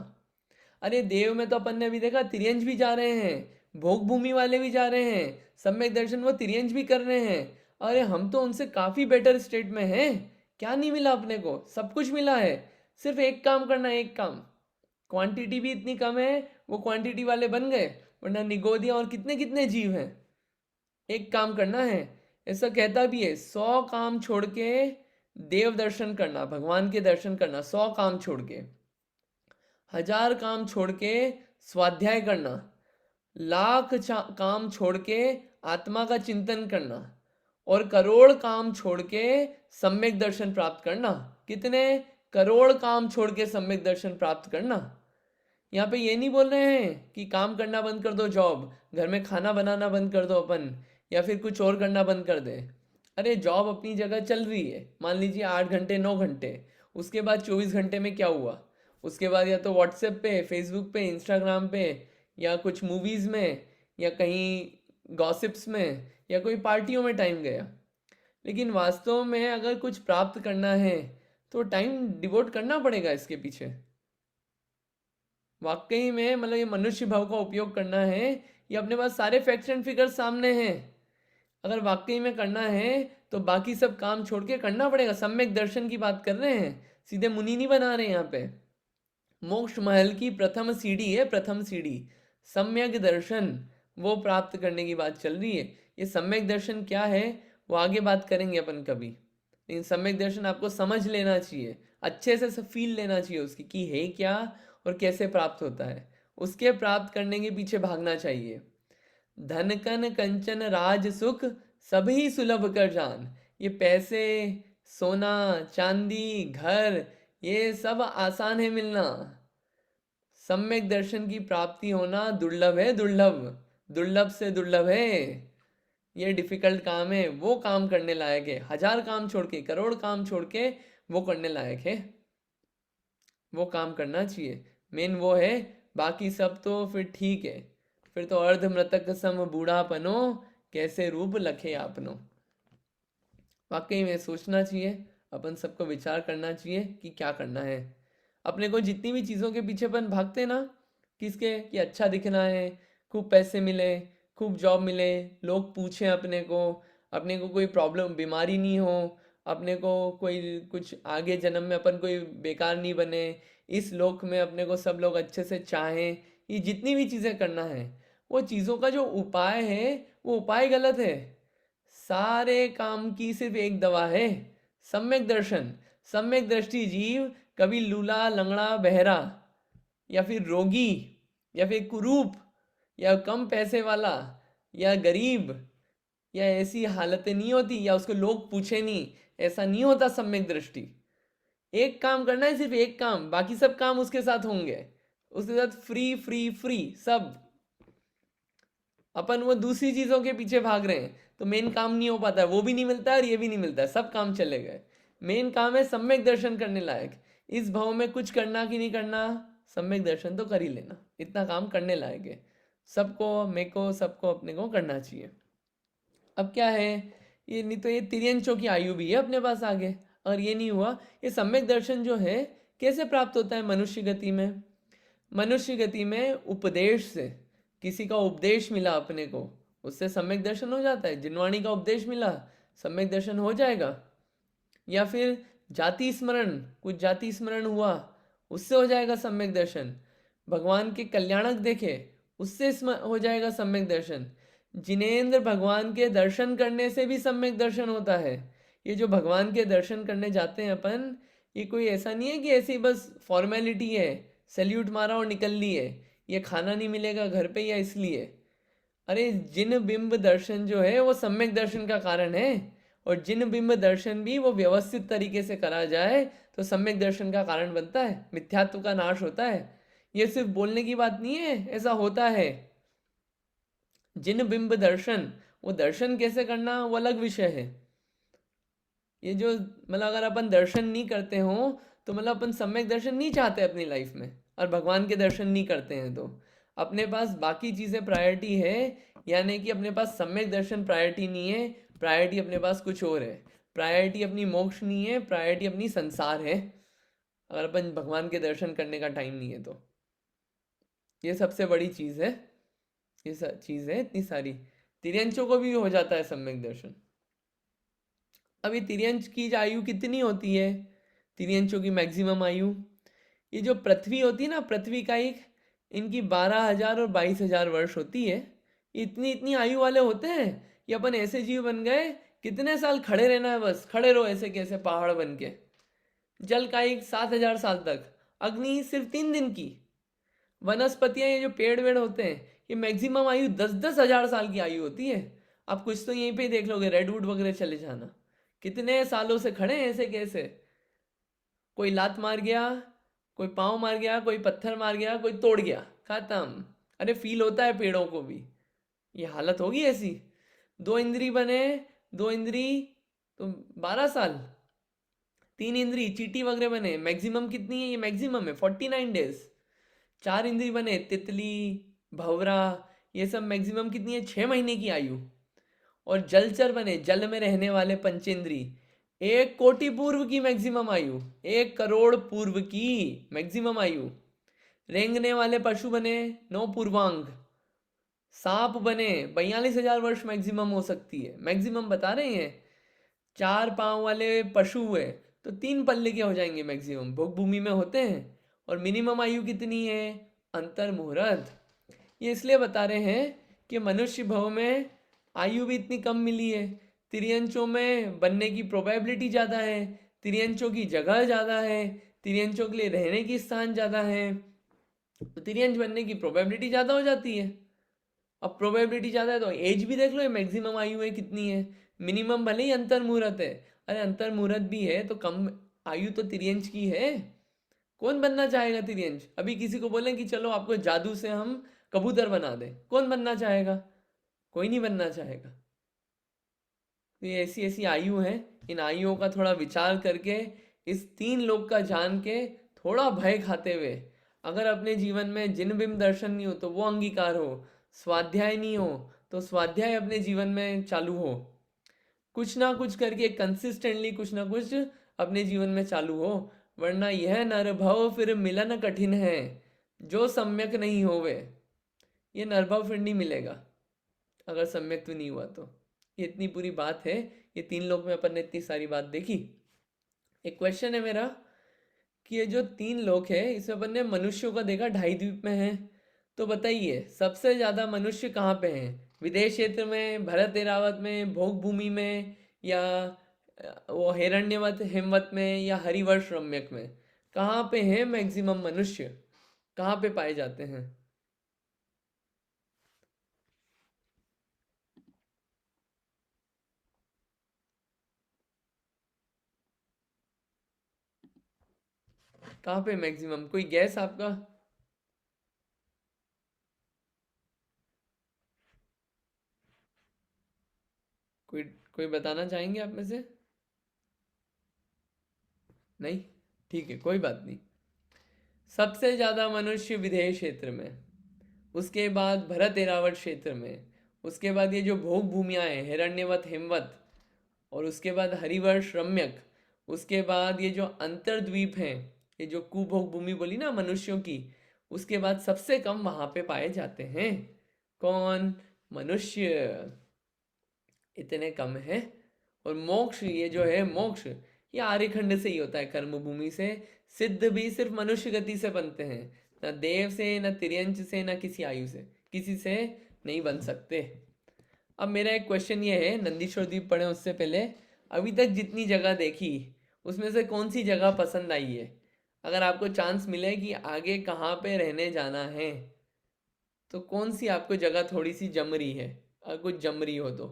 अरे देव में तो अपन ने अभी देखा तिर्यंज भी जा रहे हैं, भोग भूमि वाले भी जा रहे हैं, सम्यक दर्शन वो तिर्यंज भी कर रहे हैं। अरे हम तो उनसे काफी बेटर स्टेट में हैं। क्या नहीं मिला अपने को, सब कुछ मिला है। सिर्फ एक काम करना है, एक काम। क्वांटिटी भी इतनी कम है, वो क्वांटिटी वाले बन गए, वरना निगोदिया और कितने कितने जीव हैं। एक काम करना है। ऐसा कहता भी है, 100 काम छोड़ के देव दर्शन करना, भगवान के दर्शन करना, 100 काम छोड़ के। 1000 काम छोड़ के स्वाध्याय करना, लाख काम छोड़ के आत्मा का चिंतन करना, और करोड़ काम छोड़ के सम्यक दर्शन प्राप्त करना। कितने करोड़ काम छोड़ के सम्यक दर्शन प्राप्त करना। यहाँ पे ये नहीं बोल रहे हैं कि काम करना बंद कर दो, जॉब, घर में खाना बनाना बंद कर दो अपन, या फिर कुछ और करना बंद कर दे। अरे जॉब अपनी जगह चल रही है, मान लीजिए 8 घंटे 9 घंटे, उसके बाद 24 घंटे में क्या हुआ? उसके बाद या तो व्हाट्सएप पे, फेसबुक पे, इंस्टाग्राम पे, या कुछ मूवीज़ में, या कहीं गॉसिप्स में, या कोई पार्टियों में टाइम गया। लेकिन वास्तव में अगर कुछ प्राप्त करना है तो टाइम डिवोट करना पड़ेगा इसके पीछे। वाकई में मतलब ये मनुष्य भाव का उपयोग करना है। ये अपने पास सारे फैक्ट्स एंड फिगर्स सामने हैं। अगर वाकई में करना है तो बाकी सब काम छोड़ के करना पड़ेगा। सम्यक दर्शन की बात कर रहे हैं, सीधे मुनि नहीं बना रहे हैं यहाँ पे। मोक्ष महल की प्रथम सीढ़ी है, प्रथम सीढ़ी सम्यक दर्शन, वो प्राप्त करने की बात चल रही है। ये सम्यक दर्शन क्या है वो आगे बात करेंगे अपन कभी, लेकिन सम्यक दर्शन आपको समझ लेना चाहिए, अच्छे से फील लेना चाहिए उसकी कि है क्या और कैसे प्राप्त होता है। उसके प्राप्त करने के पीछे भागना चाहिए। धन कन कंचन राज सुख सभी सुलभ कर जान। ये पैसे, सोना, चांदी, घर, ये सब आसान है मिलना। सम्यक दर्शन की प्राप्ति होना दुर्लभ है, दुर्लभ, दुर्लभ से दुर्लभ है। ये डिफिकल्ट काम है, वो काम करने लायक है। 1000 काम छोड़ के, करोड़ काम छोड़ के वो करने लायक है, वो काम करना चाहिए। मेन वो है, बाकी सब तो फिर ठीक है। फिर तो अर्ध मृतक सम बूढ़ापनो, कैसे रूप लखे आपनो। वाकई में सोचना चाहिए, अपन सबको विचार करना चाहिए कि क्या करना है। अपने को जितनी भी चीज़ों के पीछे अपन भागते ना, किसके, कि अच्छा दिखना है, खूब पैसे मिले, खूब जॉब मिले, लोग पूछें अपने को कोई प्रॉब्लम बीमारी नहीं हो, अपने को कोई कुछ आगे जन्म में अपन कोई बेकार नहीं बने, इस लोक में अपने को सब लोग अच्छे से चाहें, ये जितनी भी चीज़ें करना है, वो चीज़ों का जो उपाय है वो उपाय गलत है। सारे काम की सिर्फ एक दवा है, सम्यक दर्शन। सम्यक दृष्टि जीव कभी लूला, लंगड़ा, बहरा, या फिर रोगी, या फिर कुरूप, या कम पैसे वाला, या गरीब, या ऐसी हालतें नहीं होती, या उसको लोग पूछे नहीं, ऐसा नहीं होता सम्यक दृष्टि। एक काम करना है, सिर्फ एक काम, बाकी सब काम उसके साथ होंगे, उसके साथ फ्री फ्री फ्री सब। अपन वो दूसरी चीजों के पीछे भाग रहे हैं तो मेन काम नहीं हो पाता है, वो भी नहीं मिलता है और ये भी नहीं मिलता है, सब काम चले गए। मेन काम है सम्यक दर्शन करने लायक। इस भाव में कुछ करना कि नहीं करना, सम्यक दर्शन तो कर ही लेना, इतना काम करने लायक है। सबको, मेरे को, सबको अपने को करना चाहिए। अब क्या है, ये नहीं तो ये तिर्यंचों की आयु भी है अपने पास आगे, और ये नहीं हुआ। ये सम्यक दर्शन जो है कैसे प्राप्त होता है मनुष्य गति में? मनुष्य गति में उपदेश से, किसी का उपदेश मिला अपने को, उससे सम्यक दर्शन हो जाता है। जिनवाणी का उपदेश मिला, सम्यक दर्शन हो जाएगा। या फिर जाति स्मरण, कुछ जाति स्मरण हुआ, उससे हो जाएगा सम्यक दर्शन। भगवान के कल्याणक देखे, उससे हो जाएगा सम्यक दर्शन। जिनेंद्र भगवान के दर्शन करने से भी सम्यक दर्शन होता है। ये जो भगवान के दर्शन करने जाते हैं अपन, ये कोई ऐसा नहीं है कि ऐसी बस फॉर्मेलिटी है, सैल्यूट मारा और निकल लिए, ये खाना नहीं मिलेगा घर पे या इसलिए। अरे जिन बिंब दर्शन जो है वो सम्यक दर्शन का कारण है, और जिन बिंब दर्शन भी वो व्यवस्थित तरीके से करा जाए तो सम्यक दर्शन का कारण बनता है, मिथ्यात्व का नाश होता है। ये सिर्फ बोलने की बात नहीं है, ऐसा होता है। जिन बिंब दर्शन, वो दर्शन कैसे करना वो अलग विषय है। ये जो मतलब अगर अपन दर्शन नहीं करते हो तो मतलब अपन सम्यक दर्शन नहीं चाहते अपनी लाइफ में और भगवान के दर्शन नहीं करते हैं, तो अपने पास बाकी चीज़ें प्रायोरिटी है, यानी कि अपने पास सम्यक दर्शन प्रायोरिटी नहीं है, प्रायोरिटी अपने पास कुछ और है। प्रायोरिटी अपनी मोक्ष नहीं है, प्रायोरिटी अपनी संसार है, अगर अपन भगवान के दर्शन करने का टाइम नहीं है तो। ये सबसे बड़ी चीज़ है, ये चीज़ है इतनी सारी। तिर्यंचों को भी हो जाता है सम्यक दर्शन। अभी तिर्यंच की आयु कितनी होती है? तिर्यंचों की मैक्सिमम आयु, ये जो पृथ्वी होती है ना, पृथ्वी का एक, इनकी 12,000 और 22,000 वर्ष होती है। इतनी इतनी आयु वाले होते हैं कि अपन ऐसे जीव बन गए, कितने साल खड़े रहना है, बस खड़े रहो ऐसे कैसे पहाड़ बन के। जल का एक 7,000 साल तक, अग्नि सिर्फ 3 दिन की। वनस्पतियां, ये जो पेड़ वेड़ होते हैं, ये मैक्सिमम आयु 10-10 हजार साल की आयु होती है। आप कुछ तो यहीं पे ही देख लोगे, रेडवुड वगैरह चले जाना, कितने सालों से खड़े हैं ऐसे कैसे। कोई लात मार गया, कोई पाँव मार गया, कोई पत्थर मार गया, कोई तोड़ गया, खत्म। अरे फील होता है पेड़ों को भी, ये हालत होगी ऐसी। 2 इंद्री बने, 2 इंद्री तो 12 साल। 3 इंद्री चींटी वगैरह बने, मैक्सिमम कितनी है? ये मैक्सिमम है 49 डेज। 4 इंद्री बने, तितली, भंवरा, ये सब मैक्सिमम कितनी है? 6 महीने की आयु। और जलचर बने, जल में रहने वाले पंचेंद्री, 1 कोटि पूर्व की मैक्सिमम आयु, 1 करोड़ पूर्व की मैक्सिमम आयु। रेंगने वाले पशु बने, 9 पूर्वांग। सांप बने, 42,000 वर्ष मैक्सिमम हो सकती है, मैक्सिमम बता रहे हैं। 4 पांव वाले पशु हुए तो 3 पल्ले के हो जाएंगे मैक्सिमम, भोग भूमि में होते हैं। और मिनिमम आयु कितनी है? अंतर मुहूर्त। ये इसलिए बता रहे हैं कि मनुष्य भव में आयु भी इतनी कम मिली है, तिर्यंचों में बनने की प्रोबेबिलिटी ज़्यादा है, तिर्यंचों की जगह ज़्यादा है, तिर्यंचों के लिए रहने की स्थान ज़्यादा है, तो तिर्यंच बनने की प्रोबेबिलिटी ज़्यादा हो जाती है। अब प्रोबेबिलिटी ज़्यादा है तो एज भी देख लो, ये मैक्सिमम आयु है कितनी है। मिनिमम भले ही अंतर मुहूर्त है, अरे अंतर मुहूर्त भी है तो कम आयु तो तिर्यंच की है। कौन बनना चाहेगा तिर्यंच? अभी किसी को बोलें कि चलो आपको जादू से हम कबूतर बना दें, कौन बनना चाहेगा? कोई नहीं बनना चाहेगा। तो ये ऐसी ऐसी आयु है, इन आयुओं का थोड़ा विचार करके, इस 3 लोक का जान के, थोड़ा भय खाते हुए, अगर अपने जीवन में जिन बिम दर्शन नहीं हो तो वो अंगीकार हो, स्वाध्याय नहीं हो तो स्वाध्याय अपने जीवन में चालू हो, कुछ ना कुछ करके कंसिस्टेंटली कुछ ना कुछ अपने जीवन में चालू हो। वरना यह नरभव फिर मिलन कठिन है, जो सम्यक नहीं होवे। ये नरभव फिर नहीं मिलेगा अगर सम्यक तो नहीं हुआ तो। ये इतनी पूरी बात है, ये 3 लोक में अपन ने इतनी सारी बात देखी। एक क्वेश्चन है मेरा कि ये जो 3 लोक है, इसमें अपन ने मनुष्यों का देखा 2.5 द्वीप में है, तो बताइए सबसे ज्यादा मनुष्य कहाँ पे हैं? विदेश क्षेत्र में, भरत एरावत में, भोग भूमि में, या वो हिरण्यवत हिमवत में, या हरिवर्ष रम्यक में? कहाँ पे हैं मैक्सिमम मनुष्य, कहाँ पे पाए जाते हैं? कहाँ पे मैक्सिमम, कोई गैस आपका? कोई कोई बताना चाहेंगे आप में से? नहीं, ठीक है कोई बात नहीं। सबसे ज्यादा मनुष्य विदेश क्षेत्र में, उसके बाद भरत एरावत क्षेत्र में, उसके बाद ये जो भोग भूमियाँ हैं हिरण्यवत हिमवत, और उसके बाद हरिवर्ष रम्यक, उसके बाद ये जो अंतर्द्वीप हैं, ये जो कुभोग भूमि बोली ना मनुष्यों की, उसके बाद सबसे कम वहां पे पाए जाते हैं। कौन? मनुष्य। इतने कम है। और मोक्ष, ये जो है मोक्ष, ये आर्यखंड से ही होता है, कर्म भूमि से। सिद्ध भी सिर्फ मनुष्य गति से बनते हैं, ना देव से, ना तिर्यंच से, ना किसी आयु से, किसी से नहीं बन सकते। अब मेरा एक क्वेश्चन ये है, नंदीश्वर द्वीप पढ़े उससे पहले, अभी तक जितनी जगह देखी उसमें से कौन सी जगह पसंद आई है? अगर आपको चांस मिले कि आगे कहाँ पे रहने जाना है, तो कौन सी आपको जगह थोड़ी सी जम रही है? अगर कुछ जम रही हो तो,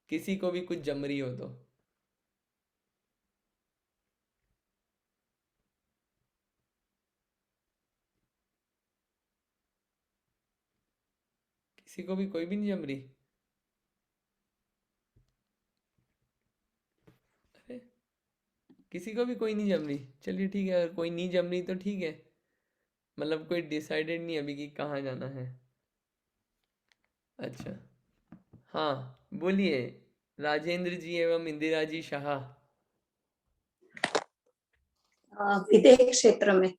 किसी को भी कुछ जम रही हो तो, किसी को भी कोई भी नहीं जम रही? अरे किसी को भी कोई नहीं जम रही? चलिए ठीक है, अगर कोई नहीं जम रही तो ठीक है, मतलब कोई डिसाइडेड नहीं अभी कि कहाँ जाना है। अच्छा, हाँ बोलिए, राजेंद्र जी एवं इंदिरा जी शाह। विदेश क्षेत्र में।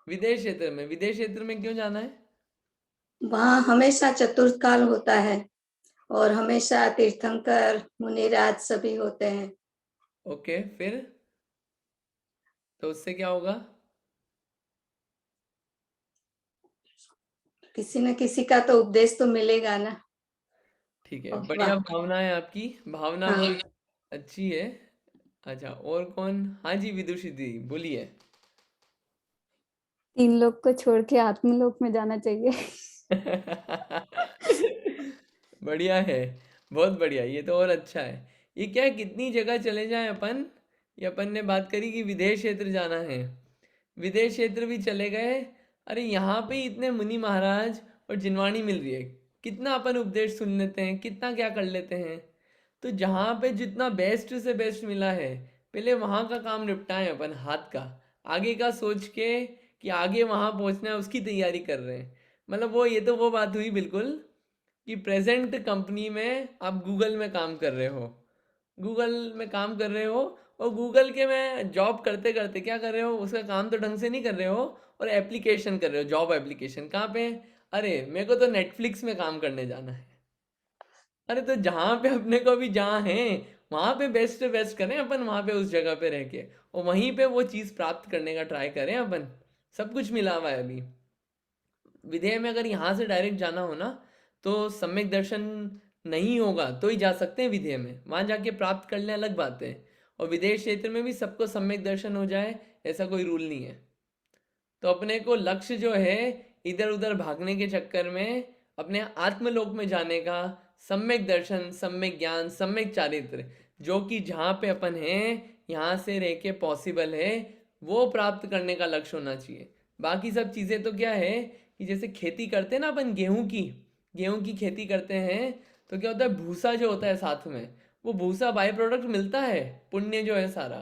विदेश क्षेत्र में? विदेश क्षेत्र में क्यों जाना है? वहाँ हमेशा चतुर्थकाल होता है और हमेशा तीर्थंकर मुनिराज सभी होते हैं। ओके, फिर तो उससे क्या होगा? किसी न किसी का तो उपदेश तो मिलेगा ना। ठीक है, बढ़िया वाह। भावना है आपकी, भावना हाँ, बहुत अच्छी है। अच्छा, और कौन? हाँ जी, विदुषी दी बोलिए। 3 लोग को छोड़ के आत्मलोक में जाना चाहिए। बढ़िया है, बहुत बढ़िया, ये तो और अच्छा है। ये क्या है, कितनी जगह चले जाएं अपन, ये अपन ने बात करी कि विदेश क्षेत्र जाना है, विदेश क्षेत्र भी चले गए। अरे यहाँ पे ही इतने मुनि महाराज और जिनवाणी मिल रही है, कितना अपन उपदेश सुन लेते हैं, कितना क्या कर लेते हैं। तो जहाँ पे जितना बेस्ट से बेस्ट मिला है, पहले वहाँ का काम निपटाएं अपन हाथ का, आगे का सोच के कि आगे वहाँ पहुँचना है उसकी तैयारी कर रहे हैं। मतलब वो, ये तो वो बात हुई बिल्कुल कि प्रेजेंट कंपनी में आप गूगल में काम कर रहे हो, गूगल में काम कर रहे हो, और गूगल के में जॉब करते करते क्या कर रहे हो, उसका काम तो ढंग से नहीं कर रहे हो, और एप्लीकेशन कर रहे हो, जॉब एप्लीकेशन कहाँ पे? अरे मेरे को तो नेटफ्लिक्स में काम करने जाना है। अरे तो जहाँ पे अपने को भी जहाँ है, वहाँ पे बेस्ट से बेस्ट करें अपन, वहाँ पे उस जगह पे रह के, और वहीं पे वो चीज़ प्राप्त करने का ट्राई करें अपन। सब कुछ मिला हुआ है अभी। विधेय में अगर यहाँ से डायरेक्ट जाना हो ना, तो सम्यक दर्शन नहीं होगा तो ही जा सकते हैं विधेय में, वहाँ जाके प्राप्त कर लें अलग बात है। और विदेश क्षेत्र में भी सबको सम्यक दर्शन हो जाए ऐसा कोई रूल नहीं है। तो अपने को लक्ष्य जो है, इधर उधर भागने के चक्कर में अपने आत्मलोक में जाने का, सम्यक दर्शन, सम्यक ज्ञान, सम्यक चारित्र, जो कि जहाँ पे अपन हैं यहाँ से रह के पॉसिबल है, वो प्राप्त करने का लक्ष्य होना चाहिए। बाकी सब चीज़ें तो क्या है कि जैसे खेती करते हैं ना अपन, गेहूं की खेती करते हैं, तो क्या होता है, भूसा जो होता है साथ में, वो भूसा बाय प्रोडक्ट मिलता है, पुण्य जो है सारा।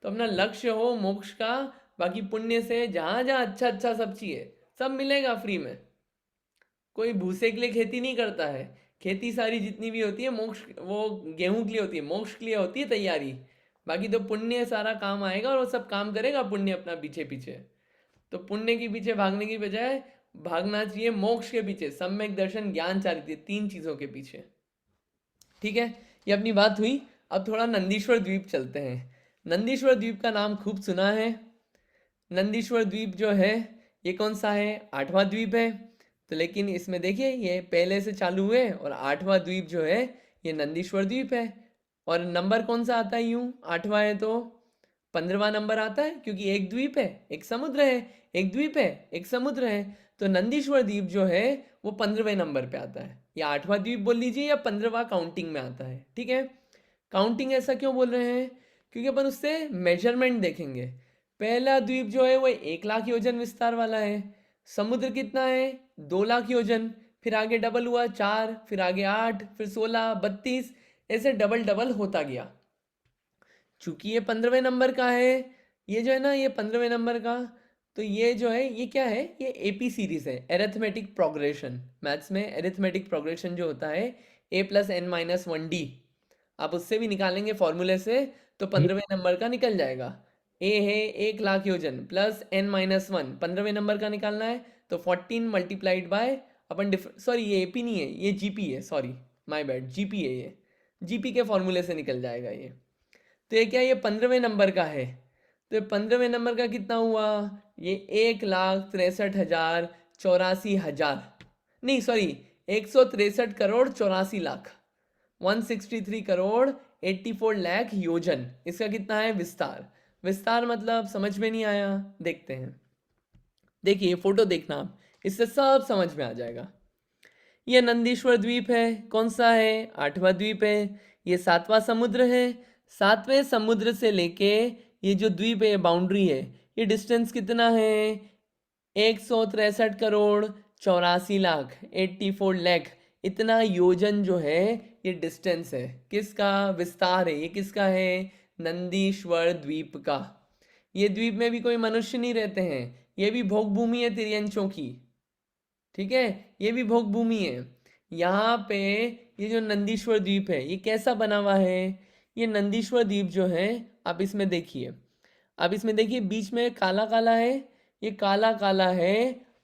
तो अपना लक्ष्य हो मोक्ष का, बाकी पुण्य से जहाँ जहाँ अच्छा अच्छा सब चाहिए सब मिलेगा फ्री में। कोई भूसे के लिए खेती नहीं करता है, खेती सारी जितनी भी होती है मोक्ष, वो गेहूं के लिए होती है, मोक्ष के लिए होती है तैयारी। बाकी तो पुण्य सारा काम आएगा और वो सब काम करेगा पुण्य अपना पीछे पीछे। तो पुण्य के पीछे भागने की बजाय भागना चाहिए मोक्ष के पीछे, सम्यक दर्शन, ज्ञान, चारित्र्य, तीन चीजों के पीछे। ठीक है, ये अपनी बात हुई। अब थोड़ा नंदीश्वर द्वीप चलते हैं। नंदीश्वर द्वीप का नाम खूब सुना है। नंदीश्वर द्वीप जो है, ये कौन सा है? 8वां द्वीप है। तो लेकिन इसमें देखिए, ये पहले से चालू हुए और 8वां द्वीप जो है ये नंदीश्वर द्वीप है। और नंबर कौन सा आता है यूं? 8वां है तो 15वां नंबर आता है, क्योंकि एक द्वीप है एक समुद्र है, एक द्वीप है एक समुद्र है। तो नंदीश्वर द्वीप जो है वो 15वें नंबर पे आता है, या 8वां द्वीप बोल लीजिए, या 15वां काउंटिंग में आता है। ठीक है, काउंटिंग ऐसा क्यों बोल रहे हैं? क्योंकि अपन उससे मेजरमेंट देखेंगे। पहला द्वीप जो है वो 1 लाख योजन विस्तार वाला है। समुद्र कितना है? 2 लाख योजन। फिर आगे डबल हुआ 4, फिर आगे 8, फिर 16, 32, ऐसे डबल डबल होता गया। चूंकि ये 15वें नंबर का है, ये जो है ना, ये 15वें नंबर का, तो ये जो है ये क्या है, ये एपी सीरीज है, एरिथमेटिक प्रोग्रेशन। मैथ्स में एरिथमेटिक प्रोग्रेशन जो होता है, a+n-1d, आप उससे भी निकालेंगे फॉर्मूले से, तो 15वें नंबर का निकल जाएगा। ए है 1 लाख योजन प्लस n-1, 15वें नंबर का निकालना है, तो 14 मल्टीप्लाइड बाय अपन सॉरी ये एपी नहीं है, ये जीपी है, सॉरी माय बैड, जीपी है ये, जीपी के फॉर्मूले से निकल जाएगा ये। तो ये क्या, ये 15वें नंबर का है। तो ये 15वें नंबर का कितना हुआ? ये 1,63,84,000, नहीं सॉरी, 163 करोड़ 84 लाख, 163 करोड़ 84 लाख योजन, इसका कितना है विस्तार। विस्तार मतलब समझ में नहीं आया, देखते हैं। देखिए फोटो देखना आप, इससे सब समझ में आ जाएगा। ये नंदीश्वर द्वीप है, कौन सा है? 8वां द्वीप है। ये 7वां समुद्र है। 7वें समुद्र से लेके ये जो द्वीप है, बाउंड्री है, ये डिस्टेंस कितना है? 163 करोड़ 84 लाख, 84 लाख, इतना योजन जो है ये डिस्टेंस है। किसका विस्तार है? ये किसका है? नंदीश्वर द्वीप का। ये द्वीप में भी कोई मनुष्य नहीं रहते हैं, ये भी भोग भूमि है तिर्यंचों की। ठीक है, ये भी भोग भूमि है। यहाँ पे ये जो नंदीश्वर द्वीप है ये कैसा बना हुआ है? ये नंदीश्वर द्वीप जो है, आप इसमें देखिए, अब इसमें देखिए बीच में काला काला है, ये काला काला है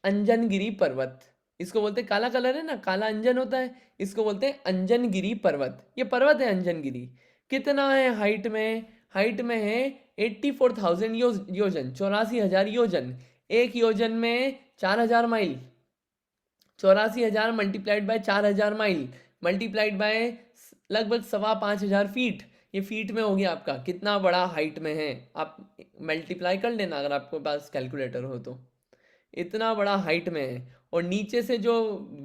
अंजनगिरी पर्वत। इसको बोलते हैं, काला कलर है ना, काला अंजन होता है, इसको बोलते हैं अंजनगिरी पर्वत। ये पर्वत है अंजनगिरी। कितना है हाइट में? हाइट में है 84,000 योजन, 84,000 योजन। एक योजन में 4,000 mile. 84,000 multiplied by 4,000 mile multiplied by लगभग 5,500 फीट। ये फीट में हो गया आपका, कितना बड़ा हाइट में है। आप मल्टीप्लाई कर लेना अगर आपके पास कैलकुलेटर हो तो। इतना बड़ा हाइट में है। और नीचे से जो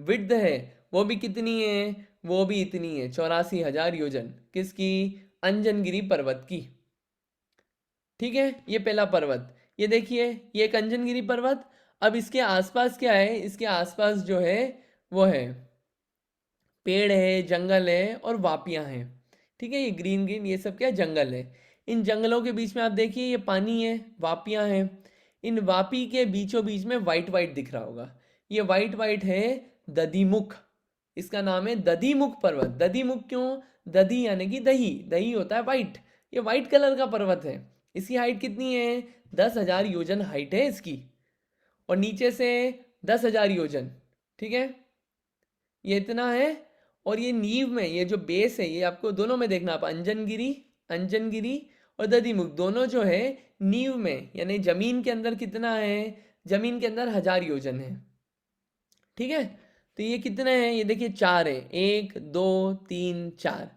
विड्थ है वो भी कितनी है? वो भी इतनी है, 84,000 योजन। किसकी? अंजनगिरी पर्वत की। ठीक है, ये पहला पर्वत। ये देखिए, ये एक अंजनगिरी पर्वत। अब इसके आसपास क्या है? इसके आसपास जो है वो है पेड़ है, जंगल है और वापियां हैं। ठीक है, ये ग्रीन ग्रीन ये सब क्या है? जंगल है। इन जंगलों के बीच में आप देखिए ये पानी है, वापियां हैं। इन वापी के बीचों बीच में वाइट वाइट दिख रहा होगा, ये वाइट वाइट है दधिमुख। इसका नाम है दधिमुख पर्वत। दधिमुख क्यों? दधी यानी कि दही, दही होता है वाइट। ये वाइट कलर का पर्वत है। इसकी हाइट कितनी है? 10,000 योजन हाइट है इसकी, और नीचे से 10,000 योजन। ठीक है, ये इतना है। और ये नींव में, ये जो बेस है, ये आपको दोनों में देखना, आप अंजनगिरी, अंजनगिरी और दधिमुख दोनों जो है नींव में यानी जमीन के अंदर कितना है? जमीन के अंदर 1,000 योजन है। ठीक है, तो ये कितने हैं? ये देखिए 4 है, 1 2 3 4।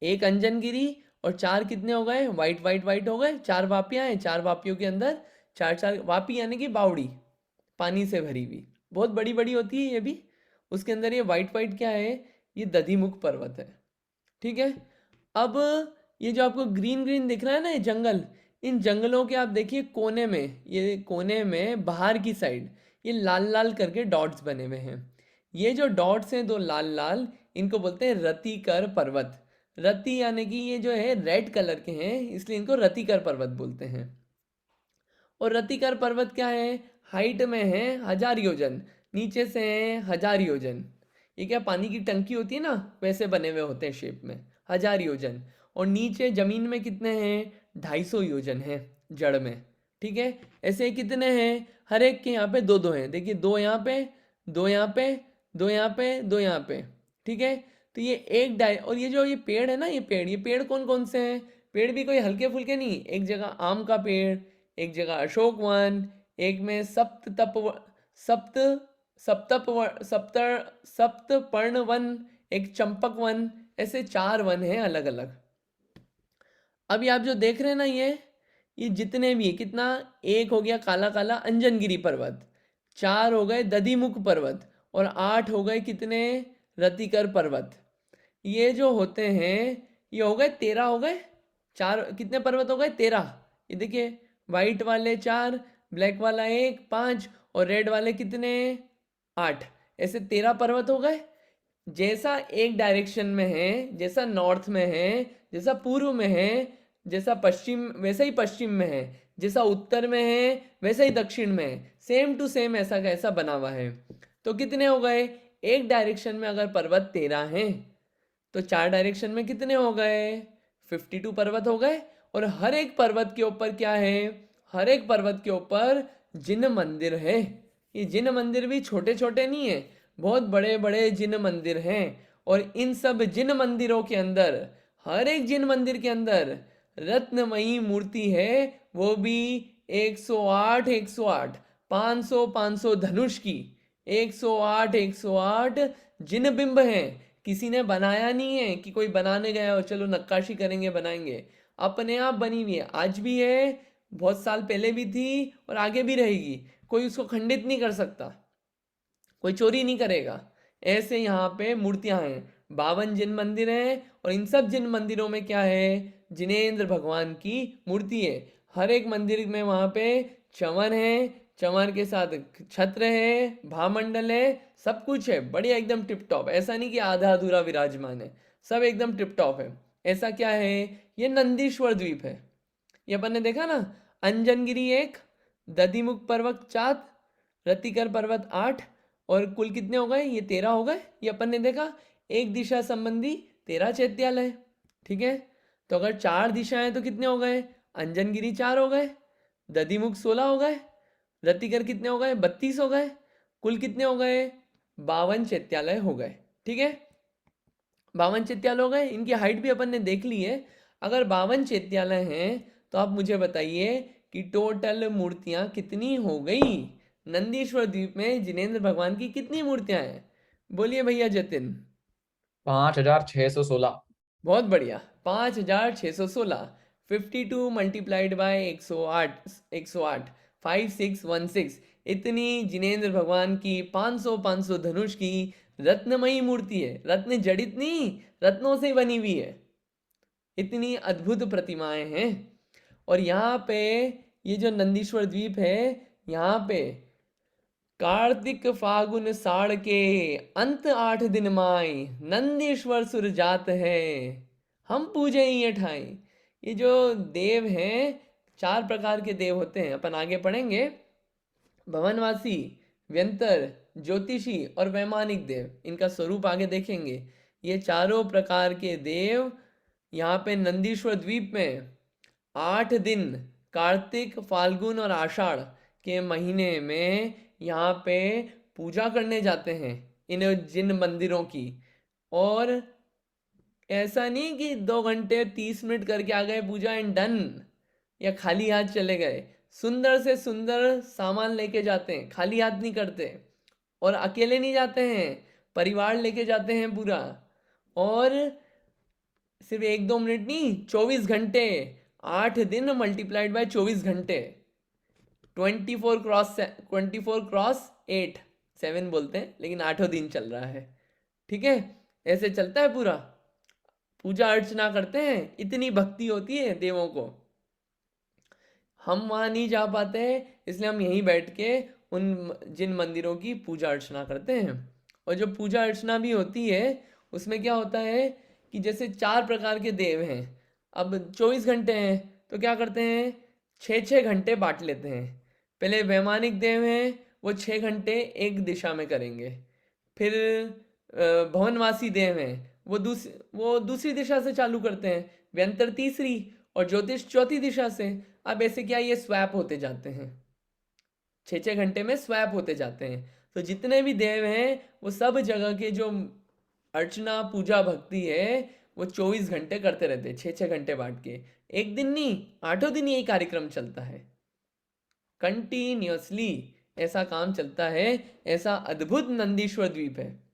एक अंजनगिरी और 4 कितने हो गए? वाइट वाइट वाइट हो गए। 4 वापियां हैं, 4 वापियों के अंदर 4 वापी यानी कि बावड़ी, पानी से भरी हुई, बहुत बड़ी बड़ी होती है ये भी। उसके अंदर ये वाइट वाइट क्या है? ये दधिमुख पर्वत है। ठीक है, अब ये जो आपको ग्रीन ग्रीन दिख रहा है ना, ये जंगल, इन जंगलों के आप देखिए कोने में, ये कोने में बाहर की साइड ये लाल लाल करके डॉट्स बने हुए हैं। ये जो डॉट्स हैं दो लाल लाल, इनको बोलते हैं रतिकर पर्वत। रति यानी कि ये जो है रेड कलर के हैं, इसलिए इनको रतिकर पर्वत बोलते हैं। और रतिकर पर्वत क्या है? हाइट में है 1,000 योजन, नीचे से है 1,000 योजन। ये क्या पानी की टंकी होती है ना, वैसे बने हुए होते हैं शेप में, 1,000 योजन। और नीचे जमीन में कितने हैं? 250 योजन है जड़ में। ठीक है, ऐसे कितने हैं? हर एक के यहाँ पे दो दो हैं। देखिए, 2 यहाँ पे, 2 यहाँ पे, 2 यहाँ पे, 2 यहाँ पे। ठीक है, तो ये और ये जो ये पेड़ है ना, ये पेड़ कौन कौन से हैं? पेड़ भी कोई हल्के फुल्के नहीं। एक जगह आम का पेड़, एक जगह अशोक वन, एक में सप्त सप्तपर्ण वन, एक चंपक वन, ऐसे 4 वन हैं अलग अलग। अभी आप जो देख रहे हैं ना, ये जितने भी कितना, एक हो गया काला काला अंजनगिरी पर्वत, 4 हो गए दधिमुख पर्वत, और 8 हो गए कितने? रतिकर पर्वत। ये जो होते हैं ये हो गए 13 हो गए। 4 कितने पर्वत हो गए? 13। ये देखिए, वाइट वाले 4, ब्लैक वाला 1, 5, और रेड वाले कितने? 8। ऐसे 13 पर्वत हो गए। जैसा एक डायरेक्शन में है, जैसा नॉर्थ में है, जैसा पूर्व में है, जैसा पश्चिम वैसा ही पश्चिम में है, जैसा उत्तर में है वैसा ही दक्षिण में है, सेम टू सेम ऐसा का ऐसा बना हुआ है। तो कितने हो गए? एक डायरेक्शन में अगर पर्वत 13 हैं तो 4 डायरेक्शन में कितने हो गए? 52 पर्वत हो गए। और हर एक पर्वत के ऊपर क्या है? हर एक पर्वत के ऊपर जिन मंदिर है। ये जिन मंदिर भी छोटे छोटे नहीं है, बहुत बड़े बड़े जिन मंदिर हैं। और इन सब जिन मंदिरों के अंदर, हर एक जिन मंदिर के अंदर रत्नमयी मूर्ति है, वो भी 108 108, 500 500 धनुष की, 108 108 जिन बिंब हैं। किसी ने बनाया नहीं है कि कोई बनाने गया हो, चलो नक्काशी करेंगे बनाएंगे। अपने आप बनी हुई है, आज भी है, बहुत साल पहले भी थी और आगे भी रहेगी। कोई उसको खंडित नहीं कर सकता, कोई चोरी नहीं करेगा। ऐसे यहाँ पे मूर्तियां हैं, 52 जिन मंदिर हैं। और इन सब जिन मंदिरों में क्या है? जिनेंद्र भगवान की मूर्ति है। हर एक मंदिर में वहां पे चंवर है, चंवर के साथ छत्र है, भामंडल है, सब कुछ है, बढ़िया एकदम टिप टॉप। ऐसा नहीं कि आधा अधूरा विराजमान है, सब एकदम टिप टॉप है। ऐसा क्या है? ये नंदीश्वर द्वीप है। ये अपन ने देखा ना, अंजनगिरी 1, दधिमुख पर्वत 4, रतिकर पर्वत 8, और कुल कितने हो गए? ये 13 हो गए। ये अपन ने देखा, एक दिशा संबंधी 13 चैत्यालय। ठीक है, तो अगर 4 दिशाएं तो कितने हो गए? अंजनगिरी 4 हो गए, दधिमुख 16 हो गए, रतिकर कितने हो गए? 32 हो गए। कुल कितने हो गए? 52 चैत्यालय हो गए। ठीक है, 52 चैत्यालय हो गए। इनकी हाइट भी अपन ने देख ली है। अगर 52 चैत्यालय हैं तो आप मुझे बताइए कि टोटल मूर्तियां कितनी हो गई? नंदीश्वर द्वीप में जिनेंद्र भगवान की कितनी मूर्तियां हैं? बोलिए भैया जतिन। 5616। बहुत बढ़िया, 5616। 52 मल्टीप्लाइड बाय 108, 108, 5616। इतनी जिनेंद्र भगवान की 500 500 धनुष की रत्नमयी मूर्ति है। रत्न जड़ित नहीं, रत्नों से बनी हुई है। इतनी अद्भुत प्रतिमाएं हैं। और यहाँ पे ये जो नंदीश्वर द्वीप है, यहाँ पे कार्तिक फागुन साड़ के अंत 8 दिन माई नंदीश्वर सुर जात है, हम पूजे ही ठाई। ये जो देव हैं, 4 प्रकार के देव होते हैं, अपन आगे पढ़ेंगे। भवनवासी, व्यंतर, ज्योतिषी और वैमानिक देव, इनका स्वरूप आगे देखेंगे। ये चारों प्रकार के देव यहाँ पे नंदीश्वर द्वीप में 8 दिन कार्तिक, फाल्गुन और आषाढ़ के महीने में यहाँ पे पूजा करने जाते हैं इन जिन मंदिरों की। और ऐसा नहीं कि 2 घंटे 30 मिनट करके आ गए पूजा एंड डन, या खाली हाथ चले गए। सुंदर से सुंदर सामान लेके जाते हैं, खाली हाथ नहीं करते। और अकेले नहीं जाते हैं, परिवार लेके जाते हैं पूरा। और सिर्फ 1-2 मिनट नहीं, 24 घंटे, 8 दिन मल्टीप्लाइड बाय 24 घंटे, 24x8, 7 बोलते हैं लेकिन 8 दिन चल रहा है। ठीक है, ऐसे चलता है पूरा। पूजा अर्चना करते हैं, इतनी भक्ति होती है देवों को। हम वहाँ नहीं जा पाते हैं, इसलिए हम यहीं बैठ के उन जिन मंदिरों की पूजा अर्चना करते हैं। और जो पूजा अर्चना भी होती है, उसमें क्या होता है कि जैसे 4 प्रकार के देव हैं, अब 24 घंटे हैं, तो क्या करते हैं, 6-6 घंटे बांट लेते हैं। पहले वैमानिक देव हैं, वो 6 घंटे एक दिशा में करेंगे। फिर भवनवासी देव हैं, वो दूसरी दिशा से चालू करते हैं। व्यंतर तीसरी और ज्योतिष चौथी दिशा से। अब ऐसे क्या, ये स्वैप होते जाते हैं, 6-6 घंटे में स्वैप होते जाते हैं। तो जितने भी देव हैं, वो सब जगह के जो अर्चना पूजा भक्ति है, वो 24 घंटे करते रहते हैं, 6-6 घंटे बांट के। एक दिन नहीं, 8 दिन यही कार्यक्रम चलता है, कंटिन्यूअसली ऐसा काम चलता है। ऐसा अद्भुत नंदीश्वर द्वीप है।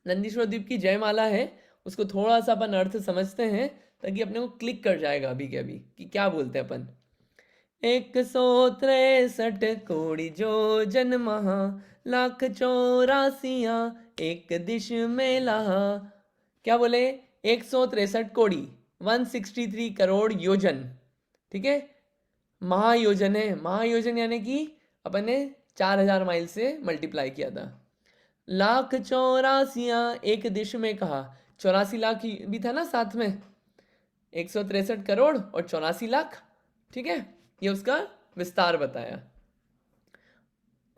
नंदीश्वर द्वीप की जयमाला है, उसको थोड़ा सा अपन अर्थ समझते हैं ताकि अपने को क्लिक कर जाएगा अभी के अभी कि क्या बोलते हैं अपन। 163 कोड़ी जो जन महा, लाख 84 एक दिश में लहा। क्या बोले? 163 कोड़ी, 163 करोड़ योजन। ठीक है, महायोजन है। महायोजन यानी कि अपन ने 4000 माइल से मल्टीप्लाई किया था। लाख 84 एक दिश में कहा, 84 लाख भी था ना साथ में, 163 करोड़ और 84 लाख। ठीक है, ये उसका विस्तार बताया।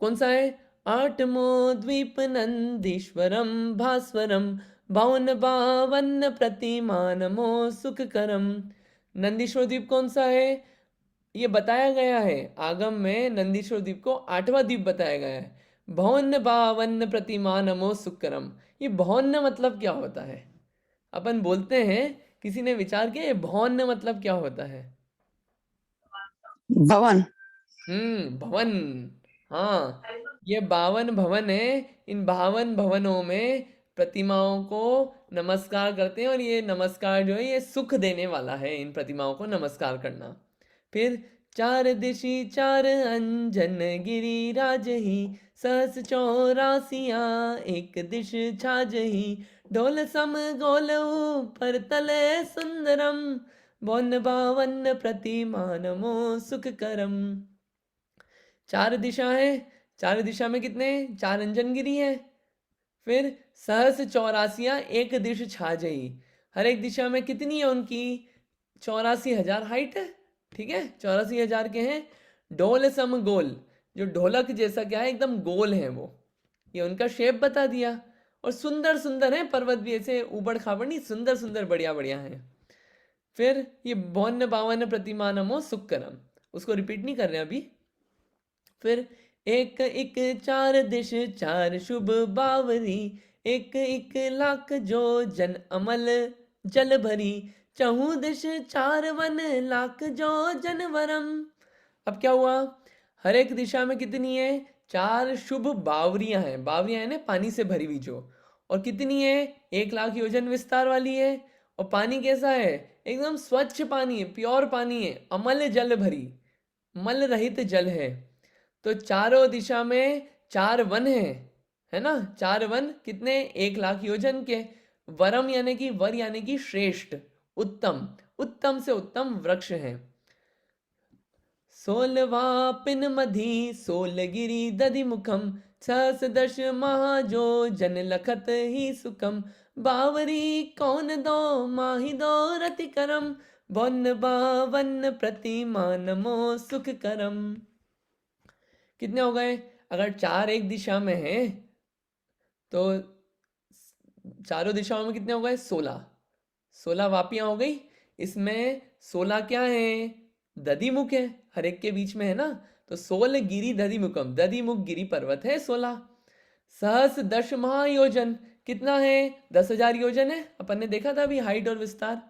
कौन सा है? आठमो द्वीप नंदीश्वरम भास्वरम, 52 प्रतिमानमो सुखकरम। नंदीश्वर द्वीप कौन सा है? ये बताया गया है आगम में, नंदीश्वर द्वीप को 8वां द्वीप बताया गया है। 52 प्रतिमानमो सुखकरम। ये भौन्न मतलब क्या होता है? अपन बोलते हैं, किसी ने विचार किया ये भौन्न मतलब क्या होता है? भवन। भवन। हाँ, ये 52 भवन है। इन 52 भवनों में प्रतिमाओं को नमस्कार करते हैं, और ये नमस्कार जो है ये सुख देने वाला है, इन प्रतिमाओं को नमस्कार करना। फिर 4 दिशी 4 अंजन गिरी राजही, सहस 84 एक दिश छाजही, ढोल सम गोल ऊपर तले सुंदरम, 52 प्रतिमानमो सुखकरम। 4 दिशा है, 4 दिशा में कितने? 4 अंजन गिरी है। फिर सहस 84 एक दिश छाजही, हर एक दिशा में कितनी है उनकी? 84,000 हाइट है, ठीक है, 84,000 के हैं। ढोल सम गोल, जो ढोलक जैसा क्या है, एकदम गोल है वो, ये उनका शेप बता दिया। और सुंदर सुंदर है पर्वत भी, ऐसे ऊबड़ खाबड़ नहीं, सुंदर सुंदर बढ़िया बढ़िया है। फिर ये भौन बावन प्रतिमानमो सुक्करम, उसको रिपीट नहीं कर रहे अभी। फिर एक एक चार दिश चार शुभ बावरी, एक एक लाख जो जन अमल जल भरी, चहु दिश चार वन लाख जो जनवरम। अब क्या हुआ? हर एक दिशा में कितनी है? 4 शुभ बावरियां हैं, बावरियां है ना पानी से भरी हुई जो। और कितनी है? 1 लाख योजन विस्तार वाली है। और पानी कैसा है? एकदम स्वच्छ पानी है, प्योर पानी है, अमल जल भरी, मल रहित जल है। तो चारों दिशा में 4 वन है ना? 4 वन कितने? 1 लाख योजन के। वरम यानी कि वर यानी कि श्रेष्ठ, उत्तम, उत्तम से उत्तम वृक्ष हैं। 16वां पिन मधी सोलगिरी दधि मुखम, सहस दश महाजो जन लखत ही सुखम, बावरी कौन दो माही दो रति करम, वन बावन प्रतिमान मो सुख करम। कितने हो गए? अगर 4 एक दिशा में है तो चारों दिशाओं में कितने हो गए? 16 वापियां हो गई। इसमें 16 क्या है? दधि मुख है, हर एक के बीच में है ना। तो 16 गिरी दधि मुखम, दधि मुख गिरी पर्वत है 16। सहस दश महायोजन, कितना है? 10,000 योजन है, अपन ने देखा था अभी हाइट और विस्तार।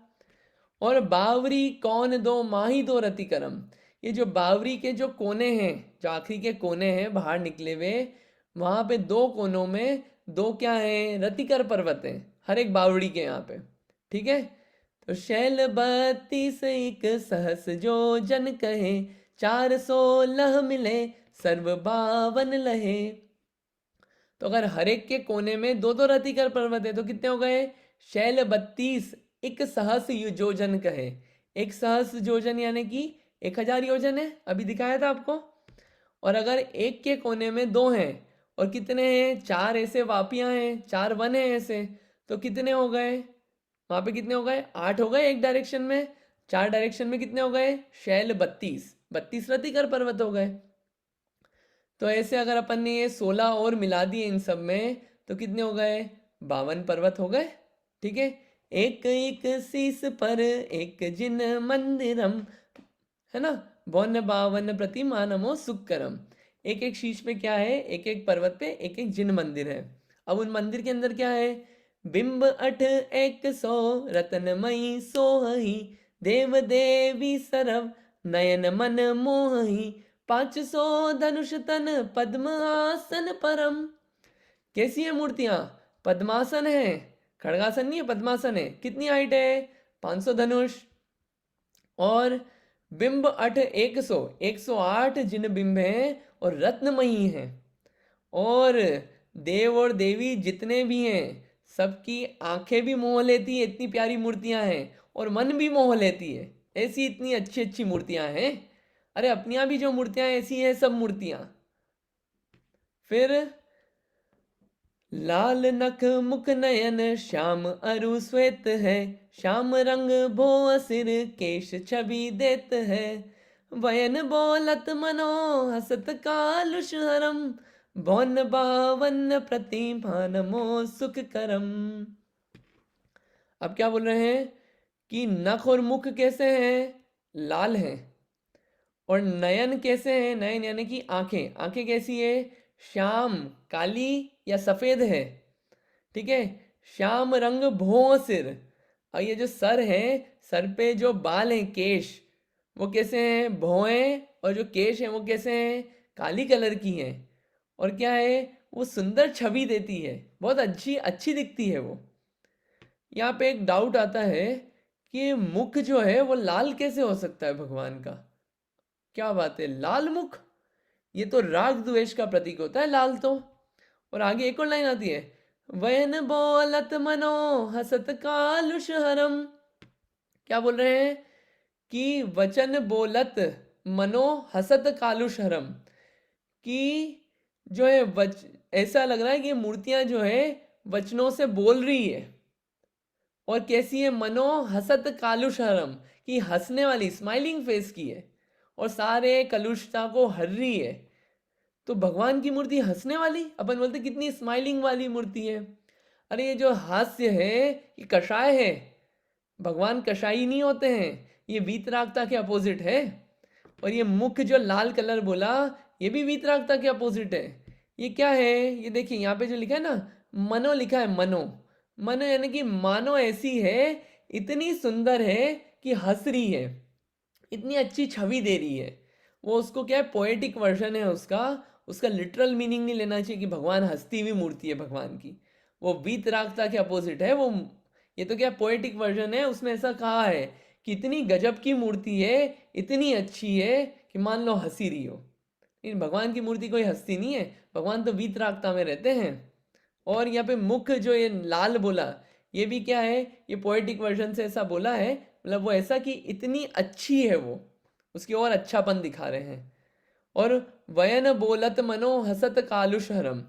और बावरी कौन दो माही दो रति करम, ये जो बावरी के जो कोने हैं, जो आखिरी के कोने हैं बाहर निकले हुए, वहां पे 2 कोनों में 2 क्या है? रतिकर पर्वत है हर एक बावड़ी के यहाँ पे, ठीक है। तो शैल 32 एक सहस जो जन कहे, 416 मिले सर्व 52 लहे। तो अगर हर एक के कोने में 2 रतिकर पर्वत है तो कितने हो गए? शैल 32 एक सहस योजन कहे। एक सहस योजन यानी कि 1000 योजन है, अभी दिखाया था आपको। और अगर एक के कोने में 2 हैं और कितने हैं? 4 ऐसे वापियां हैं, 4 वन है ऐसे, तो कितने हो गए? वहां पे कितने हो गए? 8 हो गए एक डायरेक्शन में। 4 डायरेक्शन में कितने हो गए? शैल 32 रतिकर पर्वत हो गए। तो ऐसे अगर अपन ने ये 16 और मिला दिए इन सब में तो कितने हो गए? 52 पर्वत हो गए, ठीक है। एक एक शीस पर एक जिन मंदिरम, है ना। 52 प्रतिमानमो सुक्करम, एक एक शीश पे क्या है? एक एक पर्वत पे एक एक जिन मंदिर है। अब उन मंदिर के अंदर क्या है? बिंब 8 100 रत्नमयी सोहही, देव देवी सरव नयन मन मोहही, 500 धनुष तन पद्म आसन परम। कैसी है मूर्तियां? पद्मासन है, खड़गासन नहीं है, पद्मासन है। कितनी हाइट है? 500 धनुष। और बिंब 8 100, 108 जिन बिंब हैं और रत्नमयी हैं। और देव और देवी जितने भी हैं सबकी आंखें भी मोह लेती है, इतनी प्यारी मूर्तियां हैं। और मन भी मोह लेती है, ऐसी इतनी अच्छी अच्छी मूर्तियां हैं। अरे अपनी यहाँ भी जो मूर्तियां ऐसी हैं सब मूर्तियां। फिर लाल नख मुख नयन श्याम अरु श्वेत है, श्याम रंग भो सिर केश छवि देत है, वयन बोलत मनो हसत कालुष हरम, भौन बावन प्रतिभान मो सुख करम। अब क्या बोल रहे हैं कि नख और मुख कैसे हैं? लाल हैं। और नयन कैसे हैं? नयन यानी कि आंखें, आंखें कैसी है? श्याम, काली या सफेद है, ठीक है। श्याम रंग भौं सिर, और ये जो सर है, सर पे जो बाल हैं, केश, वो कैसे हैं? भौएं। और जो केश है वो कैसे हैं? काली कलर की हैं। और क्या है? वो सुंदर छवि देती है, बहुत अच्छी अच्छी दिखती है वो। यहाँ पे एक डाउट आता है कि मुख जो है वो लाल कैसे हो सकता है भगवान का? क्या बात है, लाल मुख? ये तो राग द्वेष का प्रतीक होता है लाल तो। और आगे एक और लाइन आती है, वयन बोलत मनो हसत कालुष हरम। क्या बोल रहे हैं कि वचन बोलत मनो हसत कालुष हरम, कि जो है ऐसा लग रहा है कि मूर्तियां जो है वचनों से बोल रही है और कैसी है? मनो हसत कालुषहरम, कि हंसने वाली, स्माइलिंग फेस की है और सारे कलुषता को हर रही है। तो भगवान की मूर्ति हंसने वाली, अपन बोलते कितनी स्माइलिंग वाली मूर्ति है। अरे ये जो हास्य है ये कषाय है, भगवान कषाई नहीं होते हैं, ये वीतरागता के अपोजिट है। और ये मुख जो लाल कलर बोला, ये भी वीतरागता के अपोजिट है। ये क्या है? ये देखिए यहाँ पे जो लिखा है ना, मनो लिखा है, मनो। मनो यानी कि मानो ऐसी है, इतनी सुंदर है कि हंस रही है, इतनी अच्छी छवि दे रही है। वो उसको क्या है, पोएटिक वर्जन है उसका। उसका लिटरल मीनिंग नहीं लेना चाहिए कि भगवान हंसती हुई मूर्ति है भगवान की। वो वीतरागता के अपोजिट है वो। ये तो क्या पोएटिक वर्जन है, उसमें ऐसा कहा है कि इतनी गजब की मूर्ति है, इतनी अच्छी है कि मान लो हंसी रही हो। लेकिन भगवान की मूर्ति कोई हंसती नहीं है, भगवान तो वीतरागता में रहते हैं। और यहाँ पे मुख जो ये लाल बोला, ये भी क्या है, ये पोएटिक वर्जन से ऐसा बोला है, मतलब वो ऐसा कि इतनी अच्छी है वो, उसकी और अच्छापन दिखा रहे हैं। और वयन बोलत मनो हसत कालुषहरम,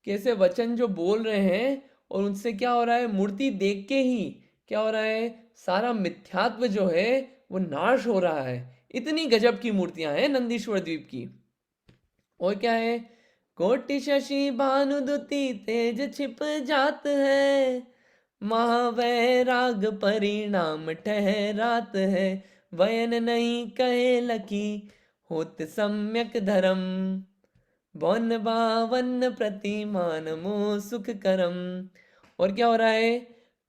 कैसे वचन जो बोल रहे हैं और उनसे क्या हो रहा है, मूर्ति देख के ही क्या हो रहा है, सारा मिथ्यात्व जो है वो नाश हो रहा है। इतनी गजब की मूर्तियां हैं नंदीश्वर द्वीप की। और क्या है, कोटि शशि भानुदुति तेज छिप जात है, महावैराग परिणाम ठहरात है, वयन नहीं कहे लकी होत सम्यक धर्म, बौन बावन प्रतिमान मो सुख करम। और क्या हो रहा है,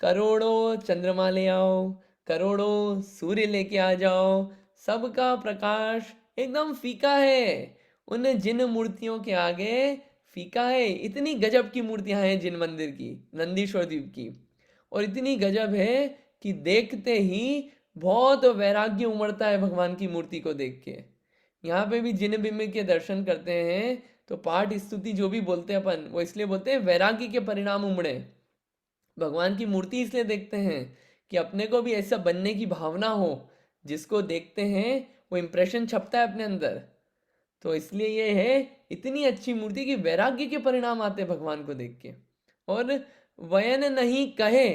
करोड़ों चंद्रमा ले आओ, करोड़ों सूर्य लेके आ जाओ, सबका प्रकाश एकदम फीका है उन जिन मूर्तियों के आगे, फीका है। इतनी गजब की मूर्तियां हैं जिन मंदिर की, नंदीश्वर द्वीप की। और इतनी गजब है कि देखते ही बहुत वैराग्य उमड़ता है भगवान की मूर्ति को देख के। यहाँ पे भी जिन बिंब के दर्शन करते हैं तो पाठ स्तुति जो भी बोलते हैं अपन, वो इसलिए बोलते हैं वैराग्य के परिणाम उमड़े। भगवान की मूर्ति इसलिए देखते हैं कि अपने को भी ऐसा बनने की भावना हो, जिसको देखते हैं वो इंप्रेशन छपता है अपने अंदर। तो इसलिए ये है इतनी अच्छी मूर्ति की वैराग्य के परिणाम आते हैं भगवान को देख के। और वयन नहीं कहे,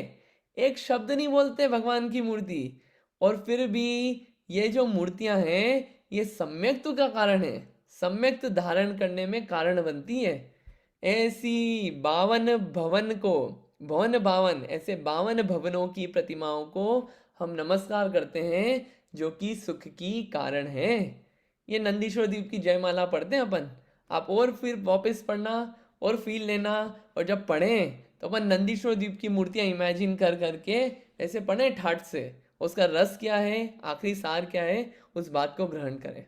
एक शब्द नहीं बोलते भगवान की मूर्ति, और फिर भी ये जो मूर्तियां हैं ये सम्यक्त्व का कारण है, सम्यक्त धारण करने में कारण बनती है। ऐसी 52 भवन को, भवन 52, ऐसे 52 भवनों की प्रतिमाओं को हम नमस्कार करते हैं जो कि सुख की कारण है। ये नंदीश्वर द्वीप की जयमाला पढ़ते हैं अपन, आप और फिर वापस पढ़ना और फील लेना। और जब पढ़ें तो अपन नंदीश्वर द्वीप की मूर्तियां इमेजिन कर करके ऐसे पढ़ें ठाट से, उसका रस क्या है, आखिरी सार क्या है, उस बात को ग्रहण करें।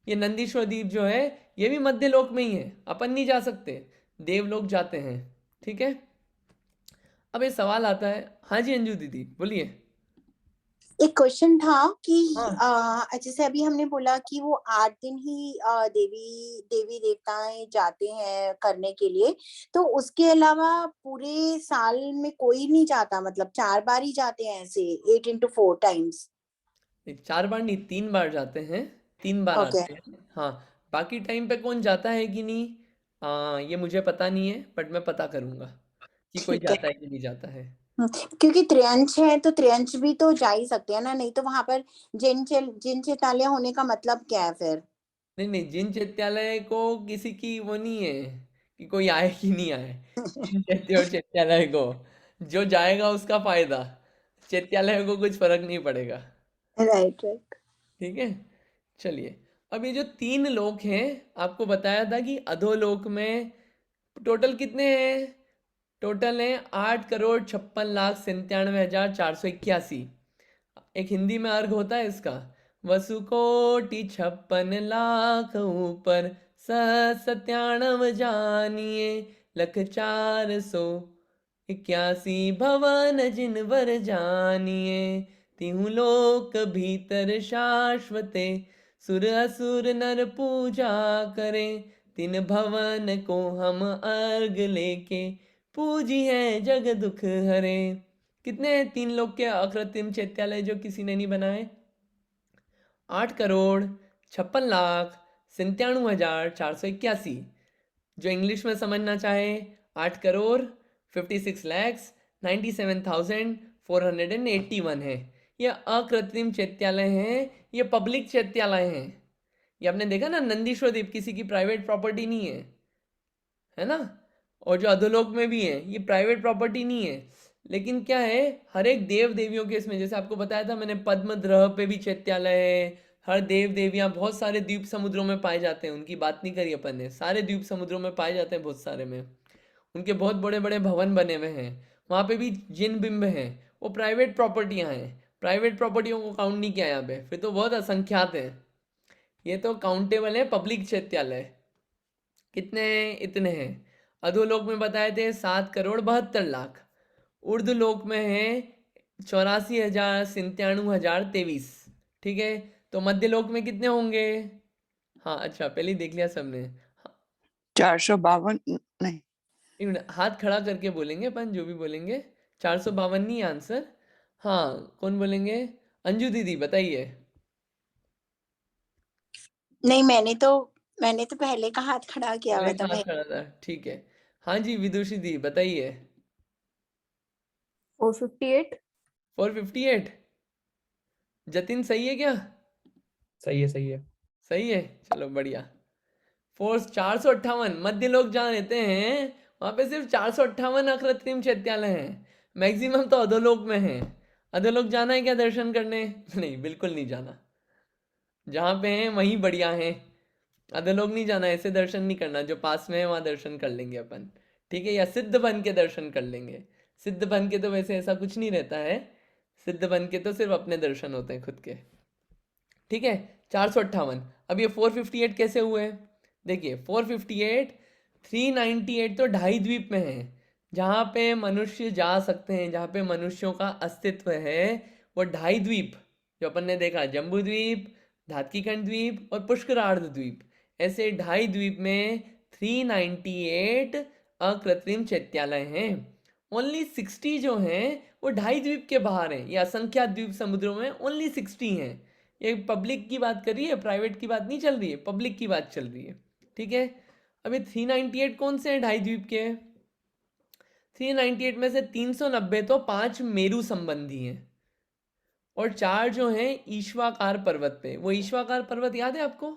ये नंदीश्वर द्वीप जो है ये भी मध्य लोक में ही है, अपन नहीं जा सकते, देवलोक जाते हैं। ठीक है, अब ये सवाल आता है। हाँ जी अंजू दीदी बोलिए। एक क्वेश्चन था कि हाँ जैसे अभी हमने बोला कि वो 8 दिन ही देवी देवी देवताएं जाते हैं करने के लिए, तो उसके अलावा पूरे साल में कोई नहीं जाता, मतलब 4 बार ही जाते हैं ऐसे 8 into 4 टाइम्स? 4 बार नहीं, 3 बार जाते हैं, 3 बार ओके। आते हैं। हाँ, बाकी टाइम पे कौन जाता है कि नहीं, ये मुझे पता नहीं है, बट मैं पता करूंगा कि कोई ठीक है। जाता है कि नहीं जाता है। क्योंकि त्रियंच है तो त्रियंच भी तो जा ही सकते हैं ना, नहीं तो वहां पर जिन चैतालिया होने का मतलब क्या है फिर? नहीं नहीं, जिन चैत्यालय को किसी की वो नहीं है कि कोई आए कि नहीं आए। जिन चैत्य और चैत्यालय को जो जाएगा उसका फायदा, चैत्यालय को कुछ फर्क नहीं पड़ेगा। Right right. ठीक है, चलिए। अब ये जो 3 लोक हैं, आपको बताया था कि अधोलोक में टोटल कितने हैं, टोटल है 8,56,97,481। एक हिंदी में अर्घ होता है इसका, वसुकोटि 56 लाख ऊपर 97 जानिए, लख 481 भवन जिन वर जानिए, तिहु लोक भीतर शाश्वते, सुर असुर नर पूजा करें, तिन भवन को हम अर्घ लेके, पूजी है जग दुख हरे। कितने हैं 3 लोग के अकृत्रिम चैत्यालय जो किसी ने नहीं बनाए? 8,56,97,481। जो इंग्लिश में समझना चाहे, 8,56,97,97,481 481 है। ये अकृत्रिम चैत्यालय हैं, ये पब्लिक चैत्यालय हैं। ये आपने देखा ना, नंदीश्वर द्वीप किसी की प्राइवेट प्रॉपर्टी नहीं है ना। और जो अधोलोक में भी है ये प्राइवेट प्रॉपर्टी नहीं है, लेकिन क्या है, हर एक देव देवियों के इसमें, जैसे आपको बताया था मैंने, पद्म ग्रह पे भी चैत्यालय है। हर देव देवियां बहुत सारे द्वीप समुद्रों में पाए जाते हैं, उनकी बात नहीं करी अपन ने, सारे द्वीप समुद्रों में पाए जाते हैं, बहुत सारे में उनके बहुत बड़े बड़े भवन बने हुए हैं। वहाँ पे भी जिन बिंब हैं वो प्राइवेट प्रॉपर्टियाँ हैं, प्राइवेट प्रॉपर्टियों को काउंट नहीं किया यहाँ पे, फिर तो बहुत असंख्यात है। ये तो काउंटेबल है पब्लिक चैत्यालय। कितने हैं? इतने हैं। अधोलोक में बताए थे 7,72,00,000। ऊर्ध्वलोक में है 84,97,023। ठीक है, तो मध्यलोक में कितने होंगे? हाँ अच्छा, पहले ही देख लिया सबने। 452 नहीं, एक मिनट, हाथ खड़ा करके बोलेंगे अपन जो भी बोलेंगे। 452 नहीं आंसर। हाँ, कौन बोलेंगे? अंजू दीदी बताइए। नहीं, मैंने तो पहले का हाथ खड़ा किया हुआ पहले था। हाथ खड़ा था, ठीक है। हाँ जी विदुषी दी बताइए। 458। 458। जतिन सही है क्या? सही है, सही है। सही है, चलो बढ़िया। 458 मध्य लोग जहाँ रहते हैं वहाँ पे सिर्फ 458 अकृत्रिम चैत्यालय हैं। मैक्सिमम तो अधोलोक में है। अधोलोक जाना है क्या दर्शन करने? नहीं, बिल्कुल नहीं जाना। जहाँ पे हैं वहीं बढ़िया हैं। अधोलोक नहीं जाना, ऐसे दर्शन नहीं करना, जो पास में है वहाँ दर्शन कर लेंगे अपन, ठीक है, या सिद्ध बन के दर्शन कर लेंगे। सिद्ध बन के तो वैसे ऐसा कुछ नहीं रहता है, सिद्ध बन के तो सिर्फ अपने दर्शन होते हैं खुद के। ठीक है, 458। अब ये 458 कैसे हुए? देखिए 458, 398 तो ढाई द्वीप में है, जहाँ पे मनुष्य जा सकते हैं, जहाँ पे मनुष्यों का अस्तित्व है, वो ढाई द्वीप जो अपन ने देखा, जम्बू द्वीप, धात्कीखंड द्वीप और पुष्करार्ध द्वीप, ऐसे ढाई द्वीप में 398 अकृत्रिम चैत्यालय हैं। ओनली 60 जो हैं वो ढाई द्वीप के बाहर हैं, ये असंख्यात द्वीप समुद्रों में ओनली 60 हैं। ये पब्लिक की बात कर रही है, प्राइवेट की बात नहीं चल रही है, पब्लिक की बात चल रही है। ठीक है, अभी 398 कौन से हैं ढाई द्वीप के? 398 में से 390 तो 5 मेरू संबंधी हैं, और 4 जो हैं ईश्वाकार पर्वत पे। वो ईश्वाकार पर्वत याद है आपको,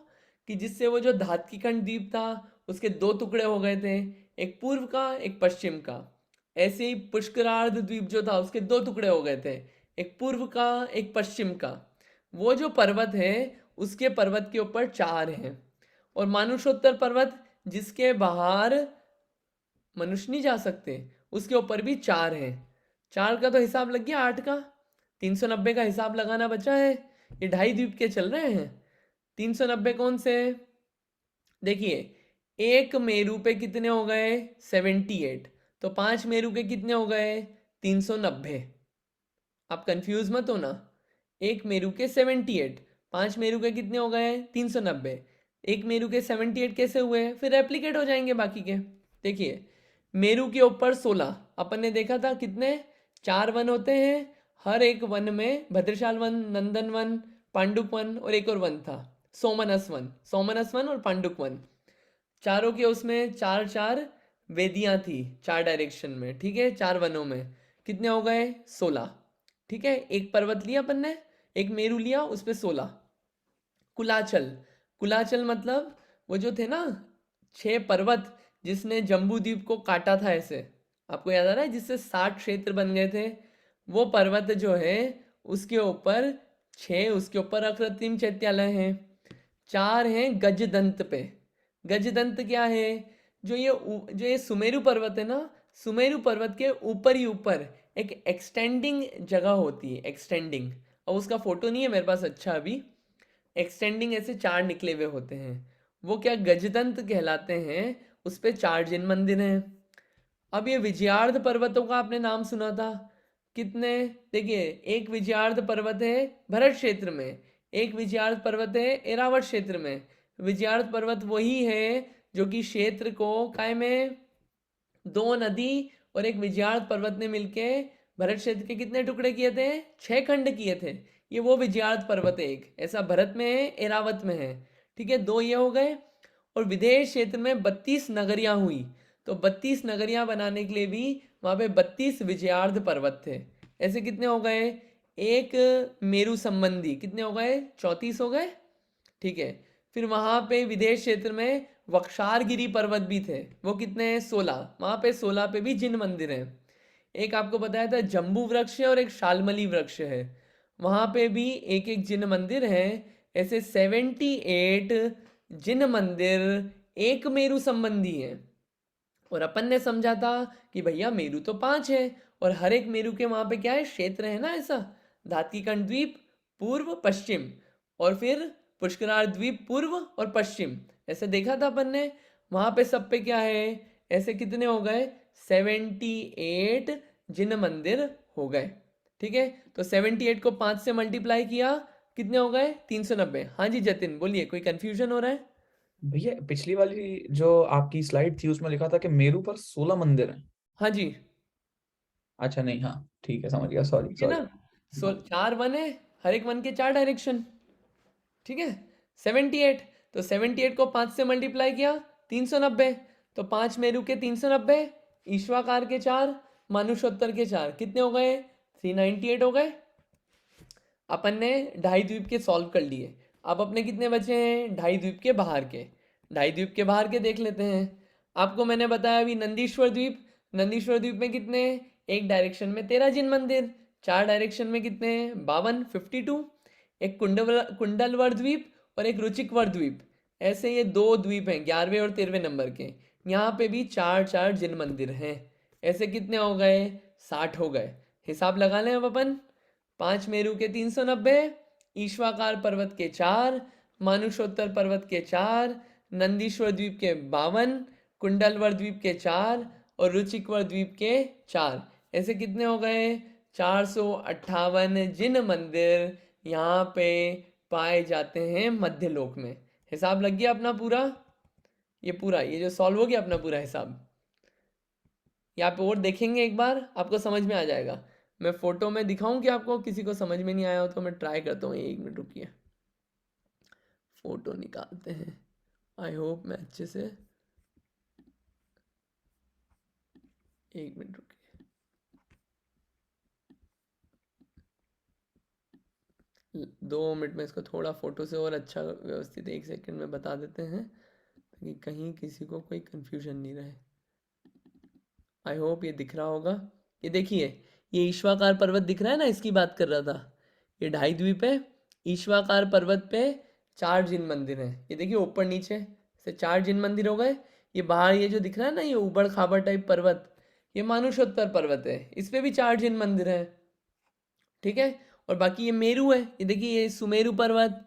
कि जिससे वो जो धात्कीखंड द्वीप था उसके 2 टुकड़े हो गए थे, एक पूर्व का एक पश्चिम का। ऐसे ही पुष्करार्ध द्वीप जो था उसके 2 टुकड़े हो गए थे, एक पूर्व का एक पश्चिम का। वो जो पर्वत है उसके पर्वत के ऊपर 4 हैं, और मानुषोत्तर पर्वत जिसके बाहर मनुष्य नहीं जा सकते उसके ऊपर भी 4 हैं। 4 का तो हिसाब लग गया 8 का, 390 का हिसाब लगाना बचा है। ये ढाई द्वीप के चल रहे हैं। 390 कौन से? देखिए, एक मेरू पे कितने हो गए? 78। तो 5 मेरू के कितने हो गए? 390। आप कंफ्यूज मत होना, एक मेरू के 78, 5 मेरू के कितने हो गए? 390। एक मेरू के 78 कैसे हुए? फिर रेप्लिकेट हो जाएंगे बाकी के। देखिए, मेरू के ऊपर 16 अपन ने देखा था, कितने? 4 वन होते हैं, हर एक वन में भद्रशाल वन, नंदन वन, पांडुक वन और एक और वन था सोमनस वन और पांडुक वन। चारों के उसमें 4 वेदियां थी 4 डायरेक्शन में। ठीक है, 4 वनों में कितने हो गए? 16। ठीक है, एक पर्वत लिया अपन ने, एक मेरू लिया, उस पे 16। कुलाचल मतलब वो जो थे ना 6 पर्वत जिसने जम्बू द्वीप को काटा था, ऐसे आपको याद आ रहा है, जिससे 60 क्षेत्र बन गए थे। वो पर्वत जो है उसके ऊपर 6, उसके ऊपर अकृत्रिम चैत्यालय हैं। 4 हैं गजदंत पे। गजदंत क्या है? जो ये सुमेरु पर्वत है ना, सुमेरु पर्वत के ऊपर ही ऊपर एक एक्सटेंडिंग जगह होती है, एक्सटेंडिंग, और उसका फोटो नहीं है मेरे पास अच्छा अभी। एक्सटेंडिंग ऐसे 4 निकले हुए होते हैं, वो क्या गजदंत कहलाते हैं। उस पे 4 जिन मंदिर हैं। अब ये विजयार्ध पर्वतों का आपने नाम सुना था, कितने? देखिए, एक विजयार्ध पर्वत है भरत क्षेत्र में, एक विजयार्ध पर्वत है एरावत क्षेत्र में। विजयार्ध पर्वत वही है जो कि क्षेत्र को काय में 2 नदी और एक विजयार्ध पर्वत ने मिलके भरत क्षेत्र के कितने टुकड़े किए थे? 6 खंड किए थे। ये वो विजयार्ध पर्वत है, एक ऐसा भरत में है, एरावत में है। ठीक है, 2 ये हो गए। और विदेश क्षेत्र में 32 नगरियां हुई, तो 32 नगरियां बनाने के लिए भी वहां पे 32 विजयार्ध पर्वत थे। ऐसे कितने हो गए? एक मेरु संबंधी कितने हो गए? 34 हो गए। ठीक है, फिर वहां पे विदेश क्षेत्र में वक्षारगिरी पर्वत भी थे, वो कितने हैं? 16। वहां पे 16 पे भी जिन मंदिर हैं। एक आपको बताया था जम्बू वृक्ष है और एक शालमली वृक्ष है, वहां पे भी एक एक जिन मंदिर हैं। ऐसे 78 जिन मंदिर एक मेरु संबंधी हैं। और अपन ने समझा था कि भैया मेरु तो 5 है, और हर एक मेरु के वहां पे क्या है? क्षेत्र है ना, ऐसा धातीकण द्वीप पूर्व पश्चिम, और फिर पुष्करार द्वीप पूर्व और पश्चिम, ऐसे देखा था अपन ने। वहां पे सब पे क्या है? ऐसे कितने हो गए? 78 जिन मंदिर हो गए। ठीक है, तो 78 को 5 से मल्टीप्लाई किया, कितने हो गए? 390। हाँ जी जतिन बोलिए, कोई कंफ्यूजन हो रहा है? भैया पिछली वाली जो आपकी स्लाइड थी उसमें लिखा था कि मेरू पर 16 मंदिर हैं। हाँ जी, अच्छा नहीं, हाँ ठीक है, समझ गया, सॉरी ये ना सॉरी। 4 वन है, हर एक वन के 4 डायरेक्शन। ठीक है, 78, तो 78 को 5 से मल्टीप्लाई किया, 390। तो 5 मेरू के 390, ईश्वाकार के 4, मानुषोत्तर के 4, कितने हो गए? 398 हो गए। अपन ने ढाई द्वीप के सॉल्व कर लिए। अब अपने कितने बचे हैं? ढाई द्वीप के बाहर के। ढाई द्वीप के बाहर के देख लेते हैं। आपको मैंने बताया अभी नंदीश्वर द्वीप, नंदीश्वर द्वीप में कितने? एक डायरेक्शन में 13 जिन मंदिर, 4 डायरेक्शन में कितने? 52, 52। एक कुंडलवर द्वीप और एक रुचिकवर द्वीप, ऐसे ये 2 द्वीप हैं 11वें और 13वें नंबर के। यहाँ पे भी 4 जिन मंदिर हैं। ऐसे कितने हो गए? 60 हो गए। हिसाब लगा लें अब अपन। 5 मेरू के 390, ईश्वाकार पर्वत के 4, मानुषोत्तर पर्वत के 4, नंदीश्वर द्वीप के 52, कुंडलवर द्वीप के 4 और रुचिकवर द्वीप के 4, ऐसे कितने हो गए? 458 जिन मंदिर यहाँ पे पाए जाते हैं मध्यलोक में। हिसाब लग गया अपना पूरा? ये जो सॉल्व हो गया अपना पूरा हिसाब। यहाँ पे और देखेंगे एक बार, आपको समझ में आ जाएगा। मैं फोटो में दिखाऊं कि आपको किसी को समझ में नहीं आया हो तो मैं ट्राई करता हूँ। 1 मिनट रुकिए, फोटो निकालते हैं। आई होप मैं अच्छे से, 1 मिनट रुकिए। दो मिनट में इसको थोड़ा फोटो से और अच्छा व्यवस्थित 1 सेकंड में बता देते हैं, ताकि कहीं किसी को कोई कंफ्यूजन नहीं रहे। आई होप ये दिख रहा होगा। ये देखिए, ये ईश्वाकार पर्वत दिख रहा है ना, इसकी बात कर रहा था। ये ढाई द्वीप है, ईश्वाकार पर्वत पे 4 जिन मंदिर हैं। ये देखिए ऊपर नीचे से 4 जिन मंदिर हो गए। ये बाहर ये जो दिख रहा है ना, ये ऊबड़ खाबड़ टाइप पर्वत, ये मानुषोत्तर पर्वत है, इस पे भी 4 जिन मंदिर हैं। ठीक है, और बाकी ये मेरू है, ये देखिए ये सुमेरु पर्वत,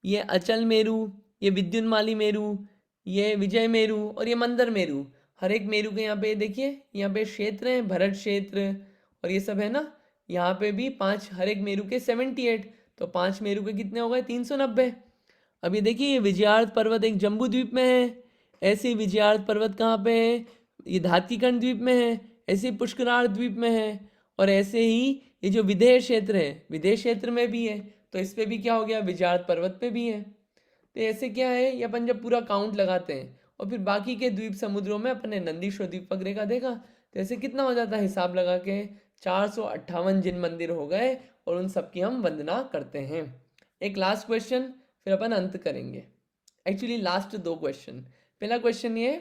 ये अचल मेरू, ये विद्युन्माली मेरू, ये विजय मेरू और ये मंदर मेरू। हर एक मेरू के यहाँ पे देखिए, यहाँ पे क्षेत्र हैं, भरत क्षेत्र और ये सब है ना। यहाँ पे भी 5, हर एक मेरू के 78, तो 5 मेरू के कितने हो गए? 390। अब ये देखिए, ये विजयार्थ पर्वत एक जम्बू द्वीप में है, ऐसे ही विजयार्थ पर्वत कहाँ पे है? ये धातीकण द्वीप में है, ऐसे ही पुष्करार द्वीप में है, और ऐसे ही ये जो विदेश क्षेत्र है, विदेश क्षेत्र में भी है, तो इस पे भी क्या हो गया? विजयार्थ पर्वत पे भी है। तो ऐसे क्या है, ये अपन जब पूरा काउंट लगाते हैं और फिर बाकी के द्वीप समुद्रों में अपन ने नंदीश्वर द्वीप वगैरह का देखा, तो ऐसे कितना हो जाता है हिसाब लगा के? 458 जिन मंदिर हो गए, और उन सब की हम वंदना करते हैं। एक लास्ट क्वेश्चन, फिर अपन अंत करेंगे। Actually last 2 question. पहला क्वेश्चन ये,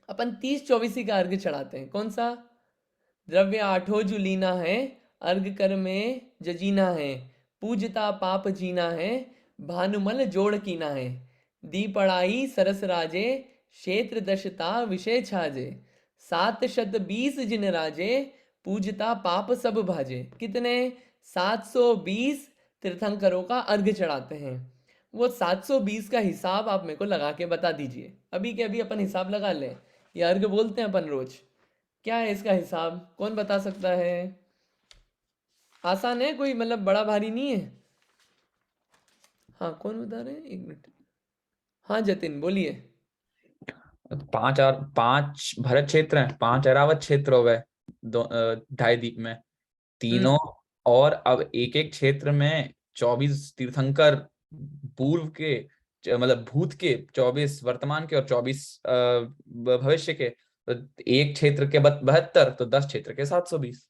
अपन 30-24 का अर्घ चढ़ाते हैं, कौन सा? द्रव्य 8 जुलीना है, अर्घ कर में जजीना है, पूजता पाप जीना है, भानुमल जोड़ कीना है, दी पढ़ाई सरस राजे, क्षेत्र दशता विषय छाजे, 720 जिन राजे, पूजता पाप सब भाजे। कितने? 720 तीर्थंकरों का अर्घ चढ़ाते हैं। वो 720 का हिसाब आप मेरे को लगा के बता दीजिए। अभी के अभी अपन हिसाब लगा लें। ये अर्घ बोलते हैं अपन रोज, क्या है इसका हिसाब? कौन बता सकता है? आसान है, कोई मतलब बड़ा भारी नहीं है। हाँ, कौन बता रहे हैं? 1 मिनट। हाँ जतिन बोलिए। 5 भरत क्षेत्र हैं, 5 ऐरावत क्षेत्र हो गए ढाई द्वीप में, तीनों, और अब एक एक क्षेत्र में 24 तीर्थंकर, पूर्व के मतलब भूत के 24, वर्तमान के और 24 भविष्य के, तो एक क्षेत्र के 72, तो 10 क्षेत्र के 720।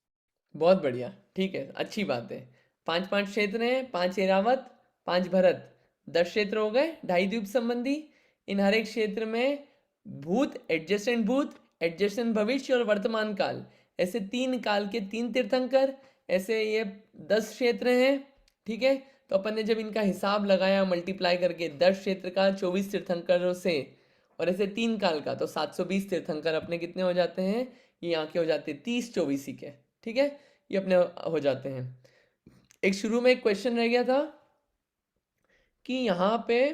बहुत बढ़िया, ठीक है, अच्छी बात है। 5 क्षेत्र हैं, 5 एरावत, 5 भरत, 10 क्षेत्र हो गए ढाई द्वीप संबंधी। इन हर एक क्षेत्र में भूत, एडजेसेंट भविष्य और वर्तमान काल, ऐसे 3 काल के 3 तीर्थंकर, ऐसे ये 10 क्षेत्र हैं। ठीक है, तो अपन ने जब इनका हिसाब लगाया मल्टीप्लाई करके 10 क्षेत्र का 24 तीर्थंकरों से, और ऐसे 3 काल का, तो 720 तीर्थंकर अपने कितने हो जाते हैं? ये यहाँ के हो जाते हैं 30 24 ही के। ठीक है, ये अपने हो जाते हैं। एक शुरू में एक क्वेश्चन रह गया था कि यहाँ पे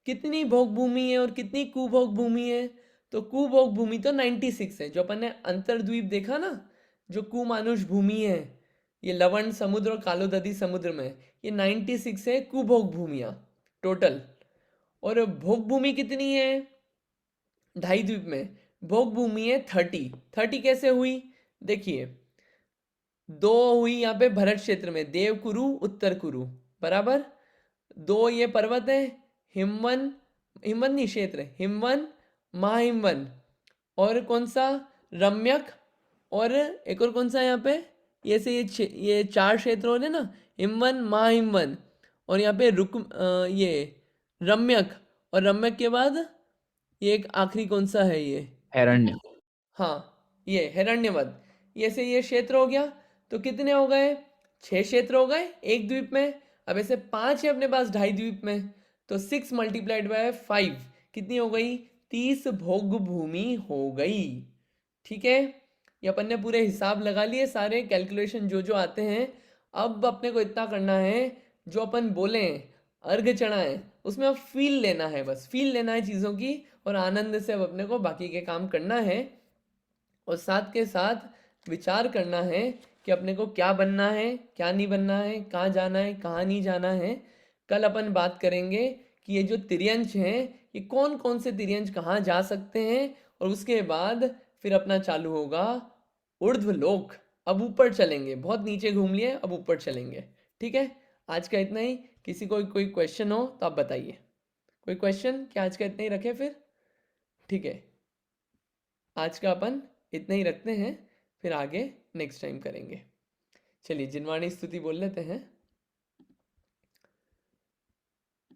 कितनी भोग भूमि है और कितनी कुभोग भूमि है। तो कुभोग भूमि तो 96 है, जो अपन ने अंतरद्वीप देखा ना, जो कुमानुष भूमि है, ये लवण समुद्र और कालोदधी समुद्र में, ये 96 है कुभोग भूमियाँ टोटल। और भोग भूमि कितनी है ढाई द्वीप में? भोग भूमि है 30 कैसे हुई? देखिए, 2 हुई यहाँ पे भरत क्षेत्र में, देव कुरु उत्तर कुरु, बराबर। 2 ये पर्वत है, हिमवन, हिमवन नहीं क्षेत्र, हिमवन, महाहिमवन, और कौन सा? रम्यक, और एक और कौन सा यहाँ पे? ये से ये 4 क्षेत्र हो रहे ना, हिमवन, महाहिमवन, और यहाँ पे ये रम्यक, और रम्यक के बाद ये एक आखिरी कौन सा है? ये हिरण्य। हाँ, ये हिरण्यवत। ये से ये क्षेत्र हो गया। तो कितने हो गए? 6 क्षेत्र हो गए एक द्वीप में। अब ऐसे 5 है अपने पास ढाई द्वीप में, तो 6 मल्टीप्लाइड बाय 5 कितनी हो गई? 30 भोग भूमि हो गई। ठीक है, ये अपन ने पूरे हिसाब लगा लिए, सारे कैलकुलेशन जो जो आते हैं। अब अपने को इतना करना है, जो अपन बोले अर्घ चढ़ाएं, उसमें अब फील लेना है, बस फील लेना है चीज़ों की, और आनंद से अब अपने को बाकी के काम करना है। और साथ के साथ विचार करना है कि अपने को क्या बनना है, क्या नहीं बनना है, कहाँ जाना है, कहाँ नहीं जाना है। कल अपन बात करेंगे कि ये जो तिर्यंश हैं, ये कौन कौन से तिर्यंश कहाँ जा सकते हैं, और उसके बाद फिर अपना चालू होगा ऊर्ध्वलोक। अब ऊपर चलेंगे, बहुत नीचे घूम लिए, अब ऊपर चलेंगे। ठीक है, आज का इतना ही। किसी को कोई क्वेश्चन हो तो आप बताइए। कोई क्वेश्चन? क्या आज का इतना ही रखें फिर? ठीक है, आज का अपन इतना ही रखते हैं, फिर आगे नेक्स्ट टाइम करेंगे। चलिए जिनवाणी स्तुति बोल लेते हैं।